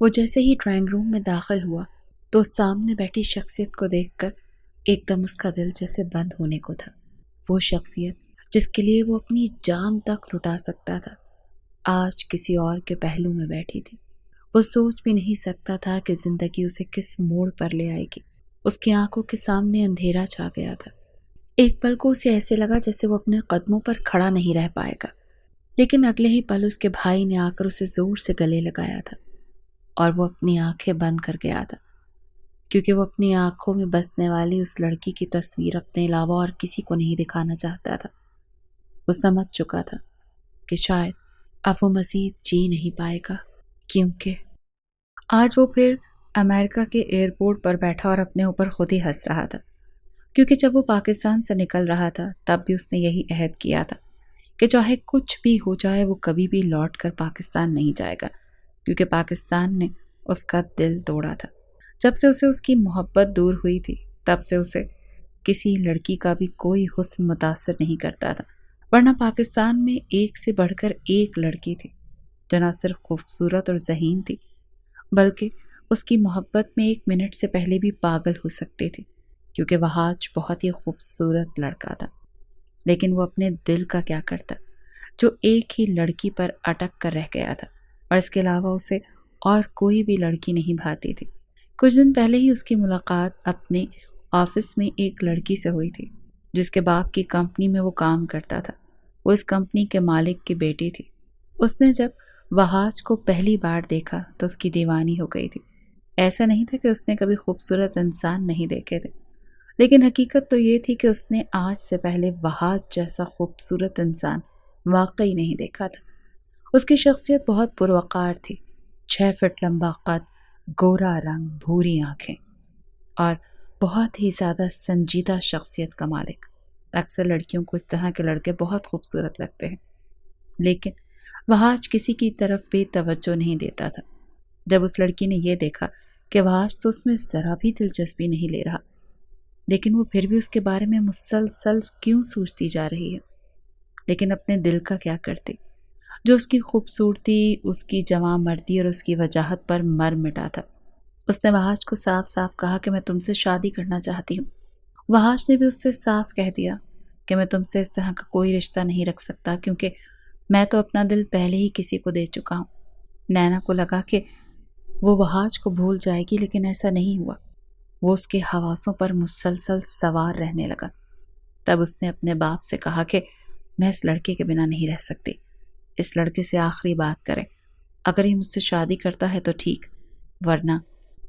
وہ جیسے ہی drawing room میں داخل ہوا تو سامنے بیٹھی شخصیت کو دیکھ کر ایک دم اس کا دل جیسے بند ہونے کو تھا۔ وہ شخصیت جس کے لیے وہ اپنی جان تک لٹا سکتا تھا، آج کسی اور کے پہلو میں بیٹھی تھی۔ وہ سوچ بھی نہیں سکتا تھا کہ زندگی اسے کس موڑ پر لے آئے گی۔ اس کی آنکھوں کے سامنے اندھیرا چھا گیا تھا۔ ایک پل کو اسے ایسے لگا جیسے وہ اپنے قدموں پر کھڑا نہیں رہ پائے گا، لیکن اگلے ہی پل اس کے بھائی نے آ کر اسے زور سے گلے لگایا تھا اور وہ اپنی آنکھیں بند کر گیا تھا، کیونکہ وہ اپنی آنکھوں میں بسنے والی اس لڑکی کی تصویر اپنے علاوہ اور کسی کو نہیں دکھانا چاہتا تھا۔ وہ سمجھ چکا تھا کہ شاید اب وہ مزید جی نہیں پائے گا، کیونکہ آج وہ پھر امریکہ کے ایئرپورٹ پر بیٹھا اور اپنے اوپر خود ہی ہنس رہا تھا، کیونکہ جب وہ پاکستان سے نکل رہا تھا تب بھی اس نے یہی عہد کیا تھا کہ چاہے کچھ بھی ہو جائے وہ کبھی بھی لوٹ کر پاکستان نہیں جائے گا، کیونکہ پاکستان نے اس کا دل توڑا تھا۔ جب سے اسے اس کی محبت دور ہوئی تھی تب سے اسے کسی لڑکی کا بھی کوئی حسن متاثر نہیں کرتا تھا، ورنہ پاکستان میں ایک سے بڑھ کر ایک لڑکی تھی جو نہ صرف خوبصورت اور ذہین تھی بلکہ اس کی محبت میں ایک منٹ سے پہلے بھی پاگل ہو سکتی تھی، کیونکہ وہاج بہت ہی خوبصورت لڑکا تھا۔ لیکن وہ اپنے دل کا کیا کرتا جو ایک ہی لڑکی پر اٹک کر رہ گیا تھا، اور اس کے علاوہ اسے اور کوئی بھی لڑکی نہیں بھاتی تھی۔ کچھ دن پہلے ہی اس کی ملاقات اپنے آفس میں ایک لڑکی سے ہوئی تھی جس کے باپ کی کمپنی میں وہ کام کرتا تھا۔ وہ اس کمپنی کے مالک کی بیٹی تھی۔ اس نے جب وہاج کو پہلی بار دیکھا تو اس کی دیوانی ہو گئی تھی۔ ایسا نہیں تھا کہ اس نے کبھی خوبصورت انسان نہیں دیکھے تھے، لیکن حقیقت تو یہ تھی کہ اس نے آج سے پہلے وہاج جیسا خوبصورت انسان واقعی نہیں دیکھا تھا۔ اس کی شخصیت بہت پروقار تھی، 6 فٹ لمبا قد، گورا رنگ، بھوری آنکھیں اور بہت ہی زیادہ سنجیدہ شخصیت کا مالک۔ اکثر لڑکیوں کو اس طرح کے لڑکے بہت خوبصورت لگتے ہیں، لیکن وہاج کسی کی طرف بھی توجہ نہیں دیتا تھا۔ جب اس لڑکی نے یہ دیکھا کہ وہاج تو اس میں ذرا بھی دلچسپی نہیں لے رہا، لیکن وہ پھر بھی اس کے بارے میں مسلسل کیوں سوچتی جا رہی ہے، لیکن اپنے دل کا کیا کرتی جو اس کی خوبصورتی، اس کی جوان مردی اور اس کی وجاہت پر مر مٹا تھا۔ اس نے وہاج کو صاف صاف کہا کہ میں تم سے شادی کرنا چاہتی ہوں۔ وہاج نے بھی اس سے صاف کہہ دیا کہ میں تم سے اس طرح کا کوئی رشتہ نہیں رکھ سکتا، کیونکہ میں تو اپنا دل پہلے ہی کسی کو دے چکا ہوں۔ نینا کو لگا کہ وہ وہاج کو بھول جائے گی، لیکن ایسا نہیں ہوا۔ وہ اس کے حواسوں پر مسلسل سوار رہنے لگا۔ تب اس نے اپنے باپ سے کہا کہ میں اس لڑکے کے بنا نہیں رہ سکتی، اس لڑکے سے آخری بات کریں، اگر یہ مجھ سے شادی کرتا ہے تو ٹھیک، ورنہ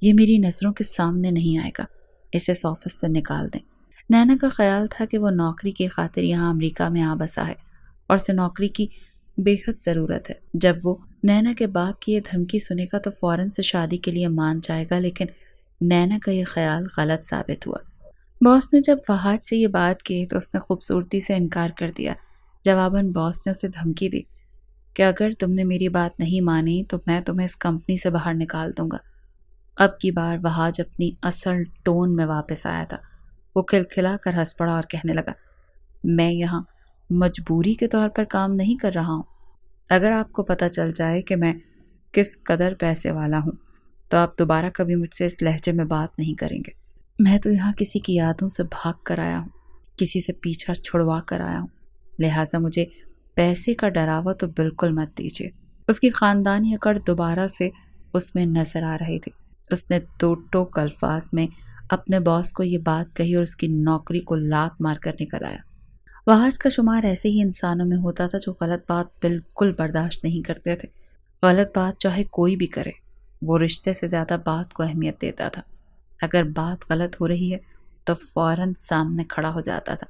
یہ میری نظروں کے سامنے نہیں آئے گا، اسے اس آفس سے نکال دیں۔ نینا کا خیال تھا کہ وہ نوکری کی خاطر یہاں امریکہ میں آ بسا ہے اور اسے نوکری کی بے حد ضرورت ہے۔ جب وہ نینا کے باپ کی یہ دھمکی سنے گا تو فوراً سے شادی کے لیے مان جائے گا، لیکن نینا کا یہ خیال غلط ثابت ہوا۔ باس نے جب وہاج سے یہ بات کی تو اس نے خوبصورتی سے انکار کر دیا۔ جواباً باس نے اسے دھمکی دی کہ اگر تم نے میری بات نہیں مانی تو میں تمہیں اس کمپنی سے باہر نکال دوں گا۔ اب کی بار وہاج اپنی اصل ٹون میں واپس آیا تھا۔ وہ کھلکھلا کر ہنس پڑا اور کہنے لگا، میں یہاں مجبوری کے طور پر کام نہیں کر رہا ہوں۔ اگر آپ کو پتہ چل جائے کہ میں کس قدر پیسے والا ہوں تو آپ دوبارہ کبھی مجھ سے اس لہجے میں بات نہیں کریں گے۔ میں تو یہاں کسی کی یادوں سے بھاگ کر آیا ہوں، کسی سے پیچھا چھڑوا کر آیا ہوں، لہٰذا مجھے پیسے کا ڈراوا تو بالکل مت دیجیے۔ اس کی خاندانی اکڑ دوبارہ سے اس میں نظر آ رہی تھی۔ اس نے دو ٹوک الفاظ میں اپنے باس کو یہ بات کہی اور اس کی نوکری کو لات مار کر نکل آیا۔ وہاج کا شمار ایسے ہی انسانوں میں ہوتا تھا جو غلط بات بالکل برداشت نہیں کرتے تھے۔ غلط بات چاہے کوئی بھی کرے، وہ رشتے سے زیادہ بات کو اہمیت دیتا تھا۔ اگر بات غلط ہو رہی ہے تو فوراً سامنے کھڑا ہو جاتا تھا،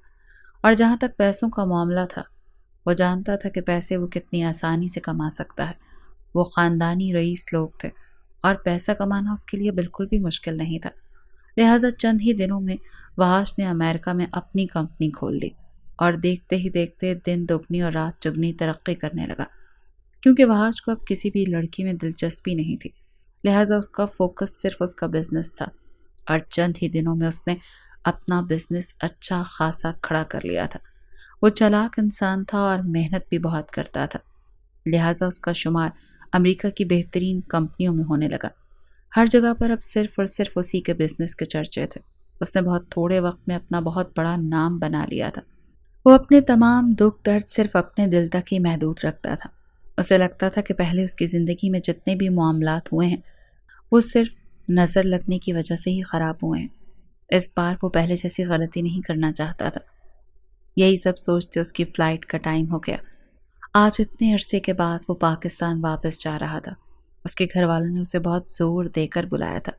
اور جہاں تک پیسوں کا معاملہ تھا وہ جانتا تھا کہ پیسے وہ کتنی آسانی سے کما سکتا ہے۔ وہ خاندانی رئیس لوگ تھے اور پیسہ کمانا اس کے لیے بالکل بھی مشکل نہیں تھا، لہٰذا چند ہی دنوں میں وہاج نے امریکہ میں اپنی کمپنی کھول دی اور دیکھتے ہی دیکھتے دن دگنی اور رات چگنی ترقی کرنے لگا۔ کیونکہ وہاج کو اب کسی بھی لڑکی میں دلچسپی نہیں تھی، لہٰذا اس کا فوکس صرف اس کا بزنس تھا، اور چند ہی دنوں میں اس نے اپنا بزنس اچھا خاصا کھڑا کر لیا تھا۔ وہ چالاک انسان تھا اور محنت بھی بہت کرتا تھا، لہٰذا اس کا شمار امریکہ کی بہترین کمپنیوں میں ہونے لگا۔ ہر جگہ پر اب صرف اور صرف اسی کے بزنس کے چرچے تھے۔ اس نے بہت تھوڑے وقت میں اپنا بہت بڑا نام بنا لیا تھا۔ وہ اپنے تمام دکھ درد صرف اپنے دل تک ہی محدود رکھتا تھا۔ اسے لگتا تھا کہ پہلے اس کی زندگی میں جتنے بھی معاملات ہوئے ہیں وہ صرف نظر لگنے کی وجہ سے ہی خراب ہوئے ہیں۔ اس بار وہ پہلے جیسی غلطی نہیں کرنا چاہتا تھا۔ یہی سب سوچتے اس کی فلائٹ کا ٹائم ہو گیا۔ آج اتنے عرصے کے بعد وہ پاکستان واپس جا رہا تھا۔ اس کے گھر والوں نے اسے بہت زور دے کر بلایا تھا۔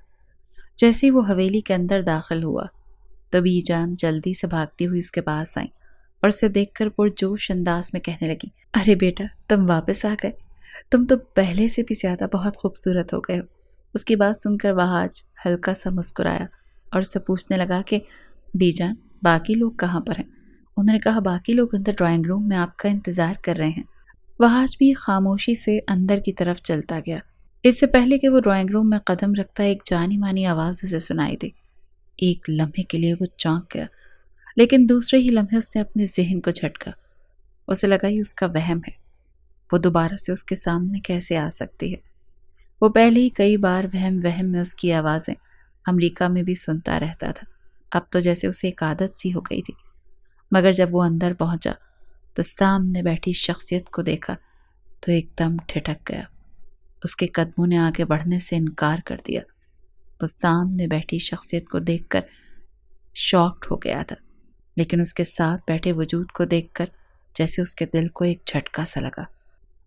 جیسے ہی وہ حویلی کے اندر داخل ہوا تو بی جان جلدی سے بھاگتی ہوئی اس کے پاس آئیں اور اسے دیکھ کر پرجوش انداز میں کہنے لگی، ارے بیٹا، تم واپس آ گئے، تم تو پہلے سے بھی زیادہ بہت خوبصورت ہو گئے ہو۔ اس کی بات سن کر وہاج ہلکا سا مسکرایا اور اسے پوچھنے لگا کہ بی جان، باقی لوگ کہاں پر ہیں؟ انہوں نے کہا باقی لوگ اندر ڈرائنگ روم میں آپ کا انتظار کر رہے ہیں۔ وہاج بھی خاموشی سے اندر کی طرف چلتا گیا۔ اس سے پہلے کہ وہ ڈرائنگ روم میں قدم رکھتا ایک جانی مانی آواز اسے سنائی دی۔ ایک لمحے کے لیے وہ چونک گیا، لیکن دوسرے ہی لمحے اس نے اپنے ذہن کو جھٹکا۔ اسے لگا یہ اس کا وہم ہے، وہ دوبارہ سے اس کے سامنے کیسے آ سکتی ہے؟ وہ پہلے ہی کئی بار وہم میں اس کی آوازیں امریکہ میں بھی سنتا رہتا تھا۔ اب تو جیسے اسے ایک عادت سی ہو گئی تھی۔ مگر جب وہ اندر پہنچا تو سامنے بیٹھی شخصیت کو دیکھا تو ایک دم ٹھٹک گیا۔ اس کے قدموں نے آگے بڑھنے سے انکار کر دیا۔ وہ سامنے بیٹھی شخصیت کو دیکھ کر شاکڈ ہو گیا تھا، لیکن اس کے ساتھ بیٹھے وجود کو دیکھ کر جیسے اس کے دل کو ایک جھٹکا سا لگا۔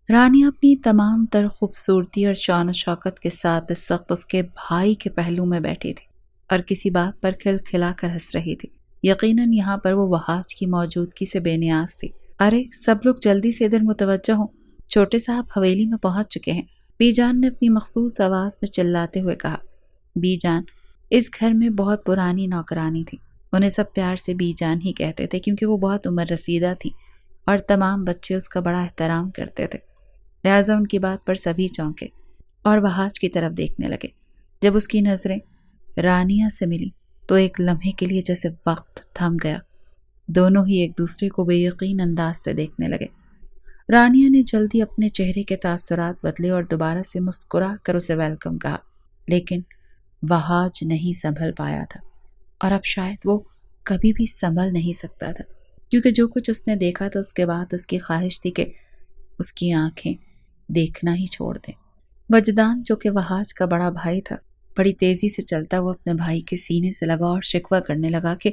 رانیہ اپنی تمام تر خوبصورتی اور شان و شوکت کے ساتھ اس وقت اس کے بھائی کے پہلو میں بیٹھی تھی اور کسی بات پر کھلکھلا کر ہنس رہی تھی۔ یقیناً یہاں پر وہ وہاج کی موجودگی سے بے نیاز تھی۔ ارے سب لوگ جلدی سے ادھر متوجہ ہوں، چھوٹے صاحب حویلی میں پہنچ چکے ہیں، بی جان نے اپنی مخصوص آواز میں چلاتے ہوئے کہا۔ بی جان اس گھر میں بہت پرانی نوکرانی تھی۔ انہیں سب پیار سے بی جان ہی کہتے تھے کیونکہ وہ بہت عمر رسیدہ تھی اور تمام بچے اس کا بڑا احترام کرتے تھے۔ لہٰذا ان کی بات پر سبھی چونکے اور وہاج کی طرف دیکھنے لگے۔ جب اس کی نظریں رانیہ سے ملی تو ایک لمحے کے لیے جیسے وقت تھم گیا۔ دونوں ہی ایک دوسرے کو بے یقین انداز سے دیکھنے لگے۔ رانیہ نے جلدی اپنے چہرے کے تاثرات بدلے اور دوبارہ سے مسکرا کر اسے ویلکم کہا، لیکن وہاج نہیں سنبھل پایا تھا اور اب شاید وہ کبھی بھی سنبھل نہیں سکتا تھا، کیونکہ جو کچھ اس نے دیکھا تھا اس کے بعد اس کی خواہش تھی کہ اس کی آنکھیں دیکھنا ہی چھوڑ دیں۔ وجدان جو کہ وہاج کا بڑا بھائی تھا بڑی تیزی سے چلتا ہوا اپنے بھائی کے سینے سے لگا اور شکوہ کرنے لگا کہ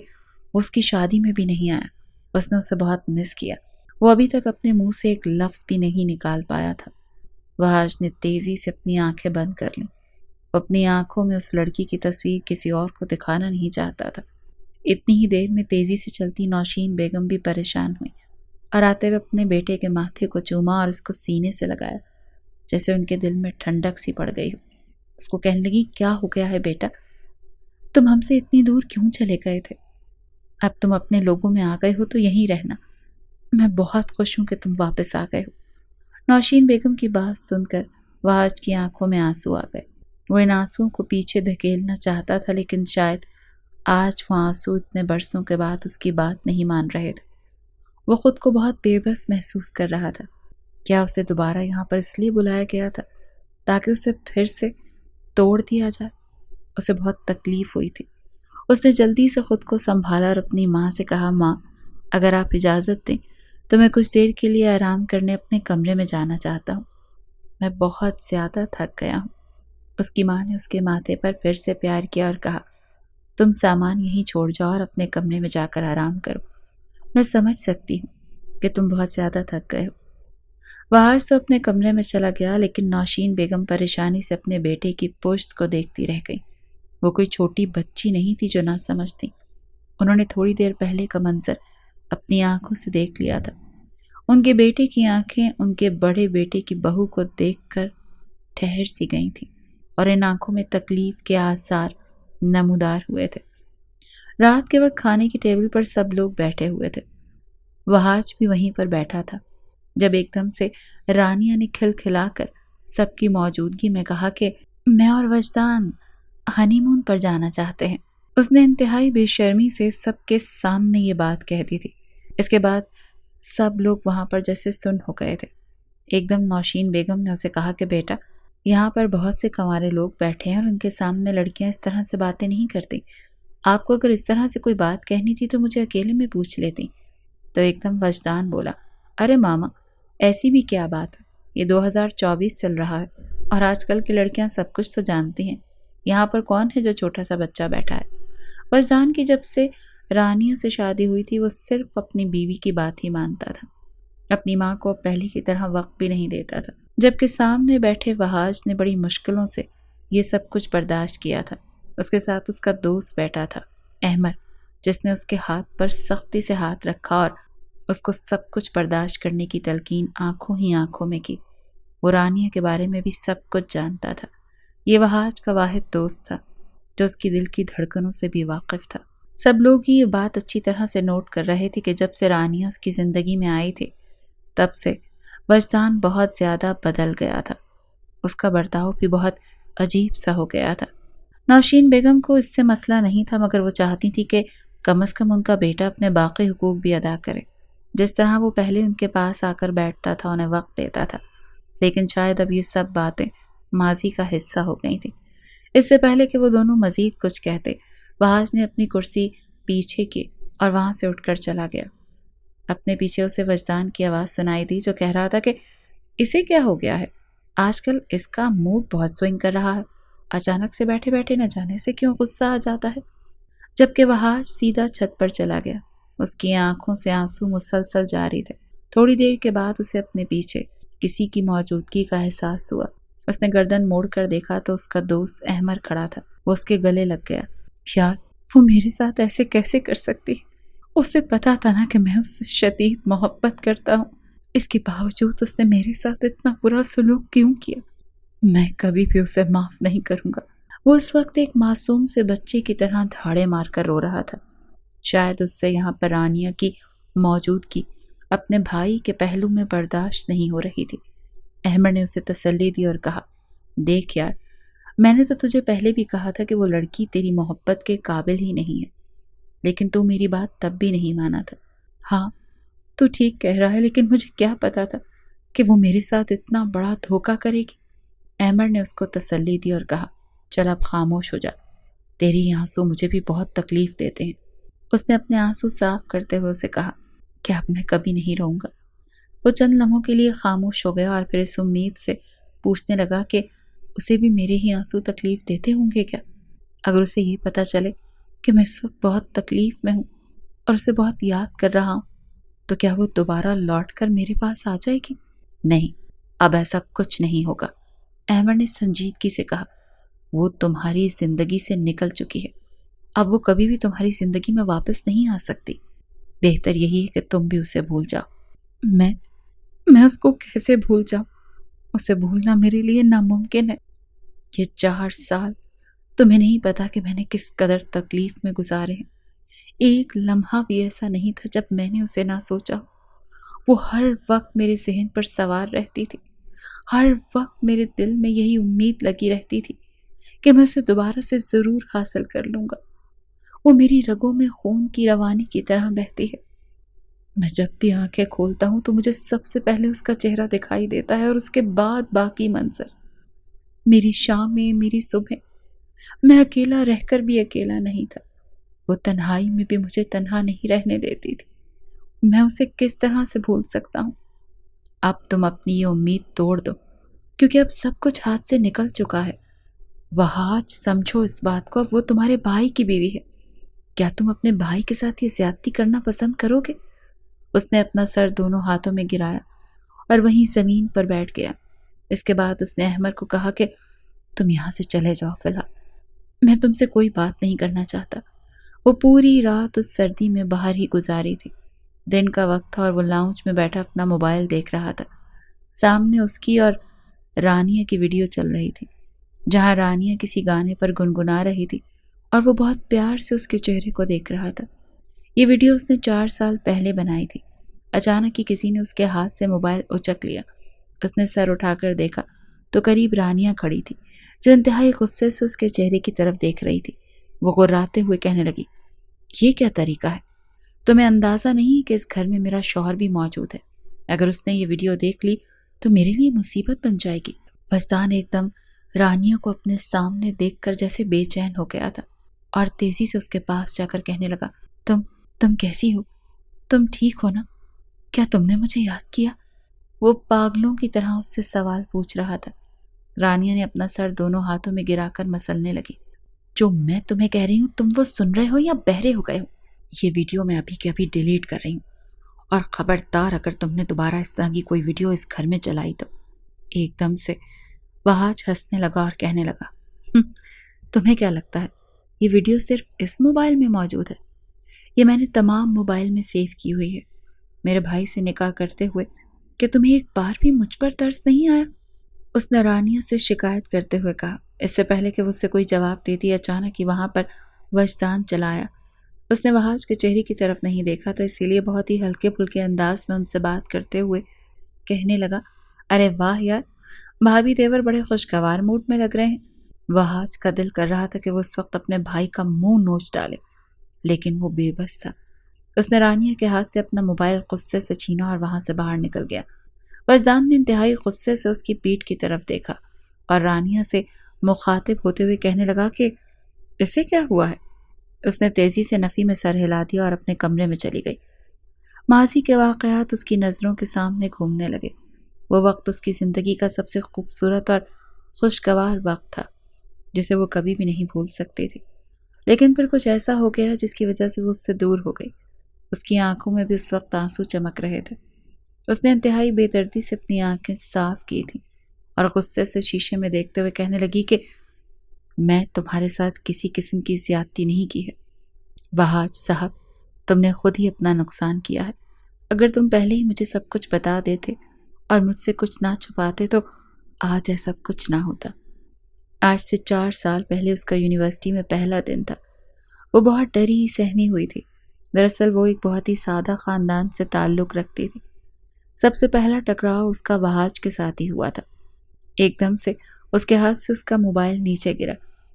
اس کی شادی میں بھی نہیں آیا۔ اس نے اسے بہت مس کیا۔ وہ ابھی تک اپنے منہ سے ایک لفظ بھی نہیں نکال پایا تھا۔ وہاج نے تیزی سے اپنی آنکھیں بند کر لیں۔ وہ اپنی آنکھوں میں اس لڑکی کی تصویر کسی اور کو دکھانا نہیں چاہتا تھا۔ اتنی ہی دیر میں تیزی سے چلتی نوشین بیگم بھی پریشان ہوئی اور آتے ہوئے اپنے بیٹے کے ماتھے کو چوما اور اس کو سینے سے لگایا، جیسے ان کے دل میں ٹھنڈک سی پڑ گئی ہو۔ اس کو کہنے لگی، کیا ہو گیا ہے بیٹا؟ تم ہم سے اتنی دور کیوں چلے گئے تھے؟ اب تم اپنے لوگوں میں آ گئے ہو تو یہیں رہنا۔ میں بہت خوش ہوں کہ تم واپس آ گئے ہو۔ نوشین بیگم کی بات سن کر وہاج کی آنکھوں میں آنسو آ گئے۔ وہ ان آنسوؤں کو پیچھے دھکیلنا چاہتا تھا، لیکن شاید آج وہ آنسو اتنے برسوں کے بعد اس کی بات نہیں مان رہے تھے۔ وہ خود کو بہت بے بس محسوس کر رہا تھا۔ کیا اسے دوبارہ یہاں پر اس لیے بلایا گیا تھا تاکہ اسے پھر سے توڑ دیا جائے؟ اسے بہت تکلیف ہوئی تھی۔ اس نے جلدی سے خود کو سنبھالا اور اپنی ماں سے کہا، ماں اگر آپ اجازت دیں تو میں کچھ دیر کے لیے آرام کرنے اپنے کمرے میں جانا چاہتا ہوں، میں بہت زیادہ تھک گیا ہوں۔ اس کی ماں نے اس کے ماتھے پر پھر سے پیار کیا اور کہا، تم سامان یہیں چھوڑ جاؤ اور اپنے کمرے میں جا کر آرام کرو، میں سمجھ سکتی ہوں کہ تم بہت زیادہ تھک گئے ہو۔ وہاج تو اپنے کمرے میں چلا گیا، لیکن نوشین بیگم پریشانی سے اپنے بیٹے کی پشت کو دیکھتی رہ گئی۔ وہ کوئی چھوٹی بچی نہیں تھی جو نہ سمجھتی۔ انہوں نے تھوڑی دیر پہلے کا منظر اپنی آنکھوں سے دیکھ لیا تھا۔ ان کے بیٹے کی آنکھیں ان کے بڑے بیٹے کی بہو کو دیکھ کر ٹھہر سی گئی تھیں اور ان آنکھوں میں تکلیف کے آثار نمودار ہوئے تھے۔ رات کے وقت کھانے کی ٹیبل پر سب لوگ بیٹھے ہوئے تھے۔ وہاج بھی وہیں پر بیٹھا تھا جب ایک دم سے رانیہ نے کھلکھلا کر سب کی موجودگی میں کہا کہ میں اور وجدان ہنی مون پر جانا چاہتے ہیں۔ اس نے انتہائی بے شرمی سے سب کے سامنے یہ بات کہہ دی تھی۔ اس کے بعد سب لوگ وہاں پر جیسے سن ہو گئے تھے۔ ایک دم نوشین بیگم نے اسے کہا کہ بیٹا، یہاں پر بہت سے کنوارے لوگ بیٹھے ہیں اور ان کے سامنے لڑکیاں اس طرح سے باتیں نہیں کرتی۔ آپ کو اگر اس طرح سے کوئی بات کہنی تھی تو مجھے اکیلے میں پوچھ لیتی۔ تو ایک دم وجدان بولا، ارے ماما، ایسی بھی کیا بات ہے، یہ 2024 چل رہا ہے اور آج کل کی لڑکیاں سب کچھ تو جانتی ہیں، یہاں پر کون ہے جو چھوٹا سا بچہ بیٹھا ہے۔ وجدان کی جب سے رانیہ سے شادی ہوئی تھی وہ صرف اپنی بیوی کی بات ہی مانتا تھا، اپنی ماں کو پہلے کی طرح وقت بھی نہیں دیتا تھا، جبکہ سامنے بیٹھے وحاج نے بڑی مشکلوں سے یہ سب کچھ برداشت کیا تھا۔ اس کے ساتھ اس کا دوست بیٹھا تھا احمد، جس نے اس کے ہاتھ پر سختی سے ہاتھ رکھا اور اس کو سب کچھ برداشت کرنے کی تلقین آنکھوں ہی آنکھوں میں کی۔ وہ رانیہ کے بارے میں بھی سب کچھ جانتا تھا۔ یہ وحاج کا واحد دوست تھا جو اس کی دل کی دھڑکنوں سے بھی واقف تھا۔ سب لوگ یہ بات اچھی طرح سے نوٹ کر رہے تھے کہ جب سے رانیہ اس کی زندگی میں آئی تھی تب سے وجدان بہت زیادہ بدل گیا تھا، اس کا برتاؤ بھی بہت عجیب سا ہو گیا تھا۔ نوشین بیگم کو اس سے مسئلہ نہیں تھا، مگر وہ چاہتی تھی کہ کم از کم ان کا بیٹا اپنے باقی حقوق بھی ادا کرے، جس طرح وہ پہلے ان کے پاس آ کر بیٹھتا تھا، انہیں وقت دیتا تھا۔ لیکن شاید اب یہ سب باتیں ماضی کا حصہ ہو گئی تھیں۔ اس سے پہلے کہ وہ دونوں مزید کچھ کہتے، وحاج نے اپنی کرسی پیچھے کی اور وہاں سے اٹھ کر چلا گیا۔ اپنے پیچھے اسے وجدان کی آواز سنائی دی جو کہہ رہا تھا کہ اسے کیا ہو گیا ہے، آج کل اس کا موڈ بہت سوئنگ کر رہا ہے، اچانک سے بیٹھے بیٹھے نہ جانے سے کیوں غصہ آ جاتا ہے۔ جبکہ وحاج سیدھا چھت پر چلا گیا، اس کی آنکھوں سے آنسو مسلسل جاری تھے۔ تھوڑی دیر کے بعد اسے اپنے پیچھے کسی کی موجودگی کا احساس ہوا۔ اس نے گردن موڑ کر دیکھا تو اس کا دوست احمد کھڑا تھا۔ وہ اس کے گلے لگ گیا۔ یار، وہ میرے ساتھ ایسے کیسے کر سکتی؟ اسے پتا تھا نا کہ میں اس سے شدید محبت کرتا ہوں، اس کے باوجود اس نے میرے ساتھ اتنا برا سلوک کیوں کیا؟ میں کبھی بھی اسے معاف نہیں کروں گا۔ وہ اس وقت ایک معصوم سے بچے کی طرح دھاڑے مار کر رو رہا تھا۔ شاید اس سے یہاں پر رانیہ کی موجودگی اپنے بھائی کے پہلو میں برداشت نہیں ہو رہی تھی۔ احمد نے اسے تسلی دی اور کہا، دیکھ یار، میں نے تو تجھے پہلے بھی کہا تھا کہ وہ لڑکی تیری محبت کے قابل ہی نہیں ہے، لیکن تو میری بات تب بھی نہیں مانا تھا۔ ہاں، تو ٹھیک کہہ رہا ہے، لیکن مجھے کیا پتا تھا کہ وہ میرے ساتھ اتنا بڑا دھوکہ کرے گی۔ احمد نے اس کو تسلی دی اور کہا، چل اب خاموش ہو جا، تیری یہ آنسو مجھے بھی بہت تکلیف دیتے ہیں۔ اس نے اپنے آنسو صاف کرتے ہوئے اسے کہا کہ اب میں کبھی نہیں رہوں گا۔ وہ چند لمحوں کے لیے خاموش ہو گیا اور پھر اس امید سے پوچھنے لگا کہ اسے بھی میرے ہی آنسو تکلیف دیتے ہوں گے کیا؟ اگر اسے یہ پتا چلے کہ میں اس وقت بہت تکلیف میں ہوں اور اسے بہت یاد کر رہا ہوں تو کیا وہ دوبارہ لوٹ کر میرے پاس آ جائے گی؟ نہیں، اب ایسا کچھ نہیں ہوگا، احمد نے سنجیدگی سے کہا۔ وہ تمہاری زندگی سے نکل چکی ہے، اب وہ کبھی بھی تمہاری زندگی میں واپس نہیں آ سکتی۔ بہتر یہی ہے کہ تم بھی اسے بھول جاؤ۔ میں اس کو کیسے بھول جاؤں؟ اسے بھولنا میرے لیے ناممکن ہے۔ یہ 4 سال تمہیں نہیں پتا کہ میں نے کس قدر تکلیف میں گزارے ہیں۔ ایک لمحہ بھی ایسا نہیں تھا جب میں نے اسے نہ سوچا۔ وہ ہر وقت میرے ذہن پر سوار رہتی تھی، ہر وقت میرے دل میں یہی امید لگی رہتی تھی کہ میں اسے دوبارہ سے ضرور حاصل کر لوں گا۔ وہ میری رگوں میں خون کی روانی کی طرح بہتی ہے۔ میں جب بھی آنکھیں کھولتا ہوں تو مجھے سب سے پہلے اس کا چہرہ دکھائی دیتا ہے اور اس کے بعد باقی منظر، میری شامیں، میری صبح۔ میں اکیلا رہ کر بھی اکیلا نہیں تھا، وہ تنہائی میں بھی مجھے تنہا نہیں رہنے دیتی تھی۔ میں اسے کس طرح سے بھول سکتا ہوں؟ اب تم اپنی یہ امید توڑ دو، کیونکہ اب سب کچھ ہاتھ سے نکل چکا ہے۔ وحاج، سمجھو اس بات کو، اب وہ تمہارے بھائی کی بیوی ہے۔ کیا تم اپنے بھائی کے ساتھ یہ زیادتی کرنا پسند کرو گے؟ اس نے اپنا سر دونوں ہاتھوں میں گرایا اور وہیں زمین پر بیٹھ گیا۔ اس کے بعد اس نے احمد کو کہا کہ تم یہاں سے چلے جاؤ فی الحال، میں تم سے کوئی بات نہیں کرنا چاہتا۔ وہ پوری رات اس سردی میں باہر ہی گزاری تھی۔ دن کا وقت تھا اور وہ لاؤنج میں بیٹھا اپنا موبائل دیکھ رہا تھا۔ سامنے اس کی اور رانیہ کی ویڈیو چل رہی تھی، جہاں رانیہ کسی گانے پر گنگنا رہی تھی اور وہ بہت پیار سے اس کے چہرے کو دیکھ رہا تھا۔ یہ ویڈیو اس نے 4 سال پہلے بنائی تھی۔ اچانک ہی کسی نے اس کے ہاتھ سے موبائل اچک لیا۔ اس نے سر اٹھا کر دیکھا تو قریب رانیہ کھڑی تھی، جو انتہائی غصے سے اس کے چہرے کی طرف دیکھ رہی تھی۔ وہ غراتے ہوئے کہنے لگی، یہ کیا طریقہ ہے؟ تمہیں اندازہ نہیں کہ اس گھر میں میرا شوہر بھی موجود ہے۔ اگر اس نے یہ ویڈیو دیکھ لی تو میرے لیے مصیبت بن جائے گی۔ وجدان ایک دم رانیہ کو اپنے سامنے دیکھ کر جیسے بے چین ہو گیا تھا اور تیزی سے اس کے پاس جا کر کہنے لگا، تم کیسی ہو؟ تم ٹھیک ہو نا؟ کیا تم نے مجھے یاد کیا؟ وہ پاگلوں کی طرح اس سے سوال پوچھ رہا تھا۔ رانیہ نے اپنا سر دونوں ہاتھوں میں گرا کر مسلنے لگی۔ جو میں تمہیں کہہ رہی ہوں تم وہ سن رہے ہو یا بہرے ہو گئے ہو؟ یہ ویڈیو میں ابھی کے ابھی ڈیلیٹ کر رہی ہوں، اور خبردار اگر تم نے دوبارہ اس طرح کی کوئی ویڈیو اس گھر میں چلائی تو۔ ایک دم سے وہاج ہنسنے لگا اور کہنے لگا، تمہیں کیا لگتا ہے یہ ویڈیو صرف اس موبائل میں موجود ہے؟ یہ میں نے تمام موبائل میں سیو کی ہوئی ہے، میرے بھائی سے نکاح کرتے ہوئے کہ تمہیں ایک بار بھی مجھ پر ترس نہیں آیا؟ اس نے رانیہ سے شکایت کرتے ہوئے کہا۔ اس سے پہلے کہ وہ اس سے کوئی جواب دیتی اچانک ہی وہاں پر وجدان چلا آیا۔ اس نے وہاج کے چہرے کی طرف نہیں دیکھا تھا، اسی لیے بہت ہی ہلکے پھلکے انداز میں ان سے بات کرتے ہوئے کہنے لگا، ارے واہ یار، بھابھی دیور بڑے خوشگوار موڈ میں لگ رہے ہیں۔ وہاج کا دل کر رہا تھا کہ وہ اس وقت اپنے بھائی کا منہ نوچ ڈالے، لیکن وہ بے بس تھا۔ اس نے رانیہ کے ہاتھ سے اپنا موبائل غصے سے چھینا اور وہاں سے باہر نکل گیا۔ وجدان نے انتہائی غصے سے اس کی پیٹھ کی طرف دیکھا اور رانیہ سے مخاطب ہوتے ہوئے کہنے لگا کہ اسے کیا ہوا ہے؟ اس نے تیزی سے نفی میں سر ہلا دیا اور اپنے کمرے میں چلی گئی۔ ماضی کے واقعات اس کی نظروں کے سامنے گھومنے لگے۔ وہ وقت اس کی زندگی کا سب سے خوبصورت اور خوشگوار وقت تھا جسے وہ کبھی بھی نہیں بھول سکتی تھی، لیکن پھر کچھ ایسا ہو گیا جس کی وجہ سے وہ اس سے دور ہو گئی۔ اس کی آنکھوں میں بھی اس وقت آنسو چمک رہے تھے۔ اس نے انتہائی بے دردی سے اپنی آنکھیں صاف کی تھیں اور غصے سے شیشے میں دیکھتے ہوئے کہنے لگی کہ میں تمہارے ساتھ کسی قسم کی زیادتی نہیں کی ہے وہاج صاحب، تم نے خود ہی اپنا نقصان کیا ہے۔ اگر تم پہلے ہی مجھے سب کچھ بتا دیتے اور مجھ سے کچھ نہ چھپاتے تو آج ایسا کچھ نہ ہوتا۔ آج سے 4 سال پہلے اس کا یونیورسٹی میں پہلا دن تھا۔ وہ بہت ڈری سہمی ہوئی تھی۔ دراصل وہ ایک بہت ہی سادہ خاندان سے تعلق رکھتی تھی۔ سب سے پہلا ٹکراؤ اس کا وہاج کے ساتھ ہی ہوا تھا۔ ایک دم سے اس کے ہاتھ سے اس کا موبائل نیچے گرا،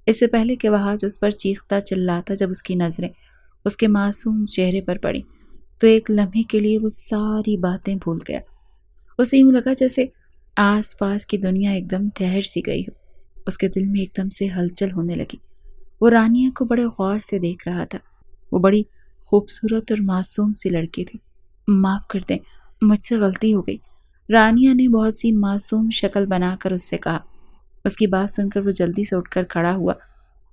اس سے پہلے کہ وہاج اس پر چیختا چلاتا۔ جب اس کی نظریں اس کے معصوم چہرے پر پڑی تو ایک لمحے کے لیے وہ ساری باتیں بھول گیا۔ اسے یوں لگا جیسے آس پاس کی دنیا ایک دم ٹھہر سی گئی ہو۔ اس کے دل میں ایک دم سے ہلچل ہونے لگی۔ وہ رانیہ کو بڑے غور سے دیکھ رہا تھا۔ وہ بڑی خوبصورت اور معصوم سی لڑکی تھی۔ معاف کر دیں، مجھ سے غلطی ہو گئی، رانیہ نے بہت سی معصوم شکل بنا کر اس سے کہا۔ اس کی بات سن کر وہ جلدی سے اٹھ کر کھڑا ہوا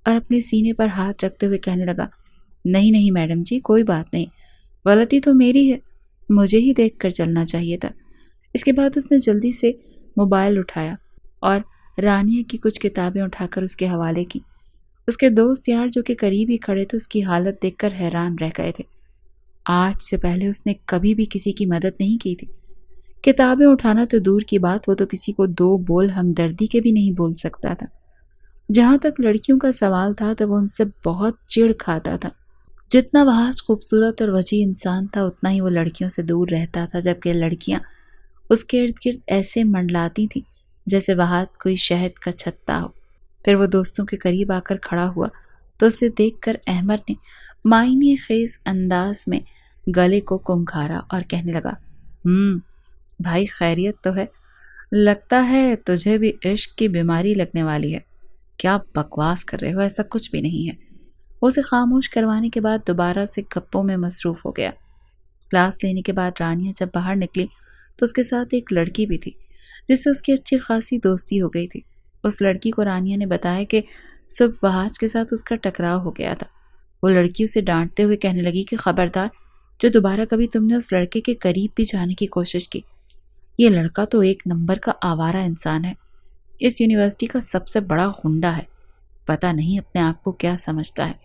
اور اپنے سینے پر ہاتھ رکھتے ہوئے کہنے لگا، نہیں میڈم جی، کوئی بات نہیں، غلطی تو میری ہے، مجھے ہی دیکھ کر چلنا چاہیے تھا۔ اس کے بعد اس نے جلدی سے موبائل اٹھایا اور رانیہ کی کچھ کتابیں اٹھا کر اس کے حوالے کی۔ اس کے دوست یار جو کہ قریب ہی کھڑے تھے اس کی حالت دیکھ کر حیران رہ گئے تھے۔ آج سے پہلے اس نے کبھی بھی کسی کی مدد نہیں کی تھی۔ کتابیں اٹھانا تو دور کی بات، وہ تو کسی کو 2 بول ہمدردی کے بھی نہیں بول سکتا تھا۔ جہاں تک لڑکیوں کا سوال تھا تو وہ ان سے بہت چڑ کھاتا تھا۔ جتنا وہاج خوبصورت اور وجیح انسان تھا اتنا ہی وہ لڑکیوں سے دور رہتا تھا، جبکہ لڑکیاں اس کے ارد گرد ایسے منڈلاتی تھیں جیسے وہاج کوئی شہد کا چھتا ہو۔ پھر وہ دوستوں کے قریب آ کر کھڑا ہوا تو اسے دیکھ کر احمد نے معنی خیز انداز میں گلے کو کنکھارا اور کہنے لگا، بھائی خیریت تو ہے؟ لگتا ہے تجھے بھی عشق کی بیماری لگنے والی ہے۔ کیا بکواس کر رہے ہو، ایسا کچھ بھی نہیں ہے۔ وہ اسے خاموش کروانے کے بعد دوبارہ سے گپوں میں مصروف ہو گیا۔ کلاس لینے کے بعد رانیہ جب باہر نکلی تو اس کے ساتھ ایک لڑکی بھی تھی جس سے اس کی اچھی خاصی دوستی ہو گئی تھی۔ اس لڑکی کو رانیہ نے بتایا کہ صبح وہاج کے ساتھ اس کا ٹکراؤ ہو گیا تھا۔ وہ لڑکی اسے ڈانٹتے ہوئے کہنے لگی کہ خبردار، جو دوبارہ کبھی تم نے اس لڑکے کے قریب بھی جانے کی کوشش کی، یہ لڑکا تو 1 نمبر کا آوارہ انسان ہے، اس یونیورسٹی کا سب سے بڑا غنڈہ ہے، پتہ نہیں اپنے آپ کو کیا سمجھتا ہے۔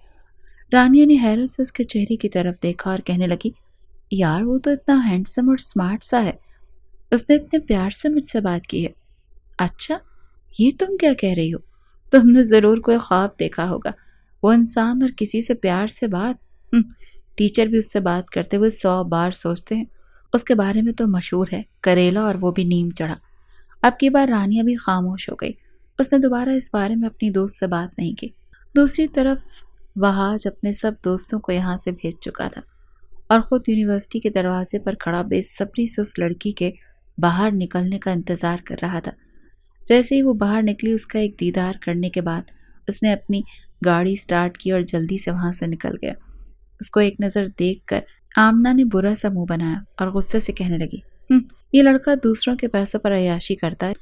رانیہ نے حیرت سے اس کے چہرے کی طرف دیکھا اور کہنے لگی، یار وہ تو اتنا ہینڈسم اور سمارٹ سا ہے، اس نے اتنے پیار سے مجھ سے بات کی ہے۔ اچھا، یہ تم کیا کہہ رہی ہو؟ تم نے ضرور کوئی خواب دیکھا ہوگا، وہ انسان اور کسی سے پیار سے بات، ٹیچر بھی اس سے بات کرتے ہوئے 100 بار سوچتے ہیں، اس کے بارے میں تو مشہور ہے کریلا، اور وہ بھی نیم چڑھا۔ اب کی بار رانیہ بھی خاموش ہو گئی، اس نے دوبارہ اس بارے میں اپنی دوست سے بات نہیں کی۔ دوسری طرف وہاج اپنے سب دوستوں کو یہاں سے بھیج چکا تھا اور خود یونیورسٹی کے دروازے پر کھڑا بے صبری سے اس لڑکی کے باہر نکلنے کا انتظار کر رہا تھا۔ جیسے ہی وہ باہر نکلی، اس کا ایک دیدار کرنے کے بعد اس نے اپنی گاڑی سٹارٹ کی اور جلدی سے وہاں سے نکل گیا۔ اس کو ایک نظر دیکھ کر آمنہ نے برا سا منہ بنایا اور غصے سے کہنے لگی، یہ لڑکا دوسروں کے پیسوں پر عیاشی کرتا ہے،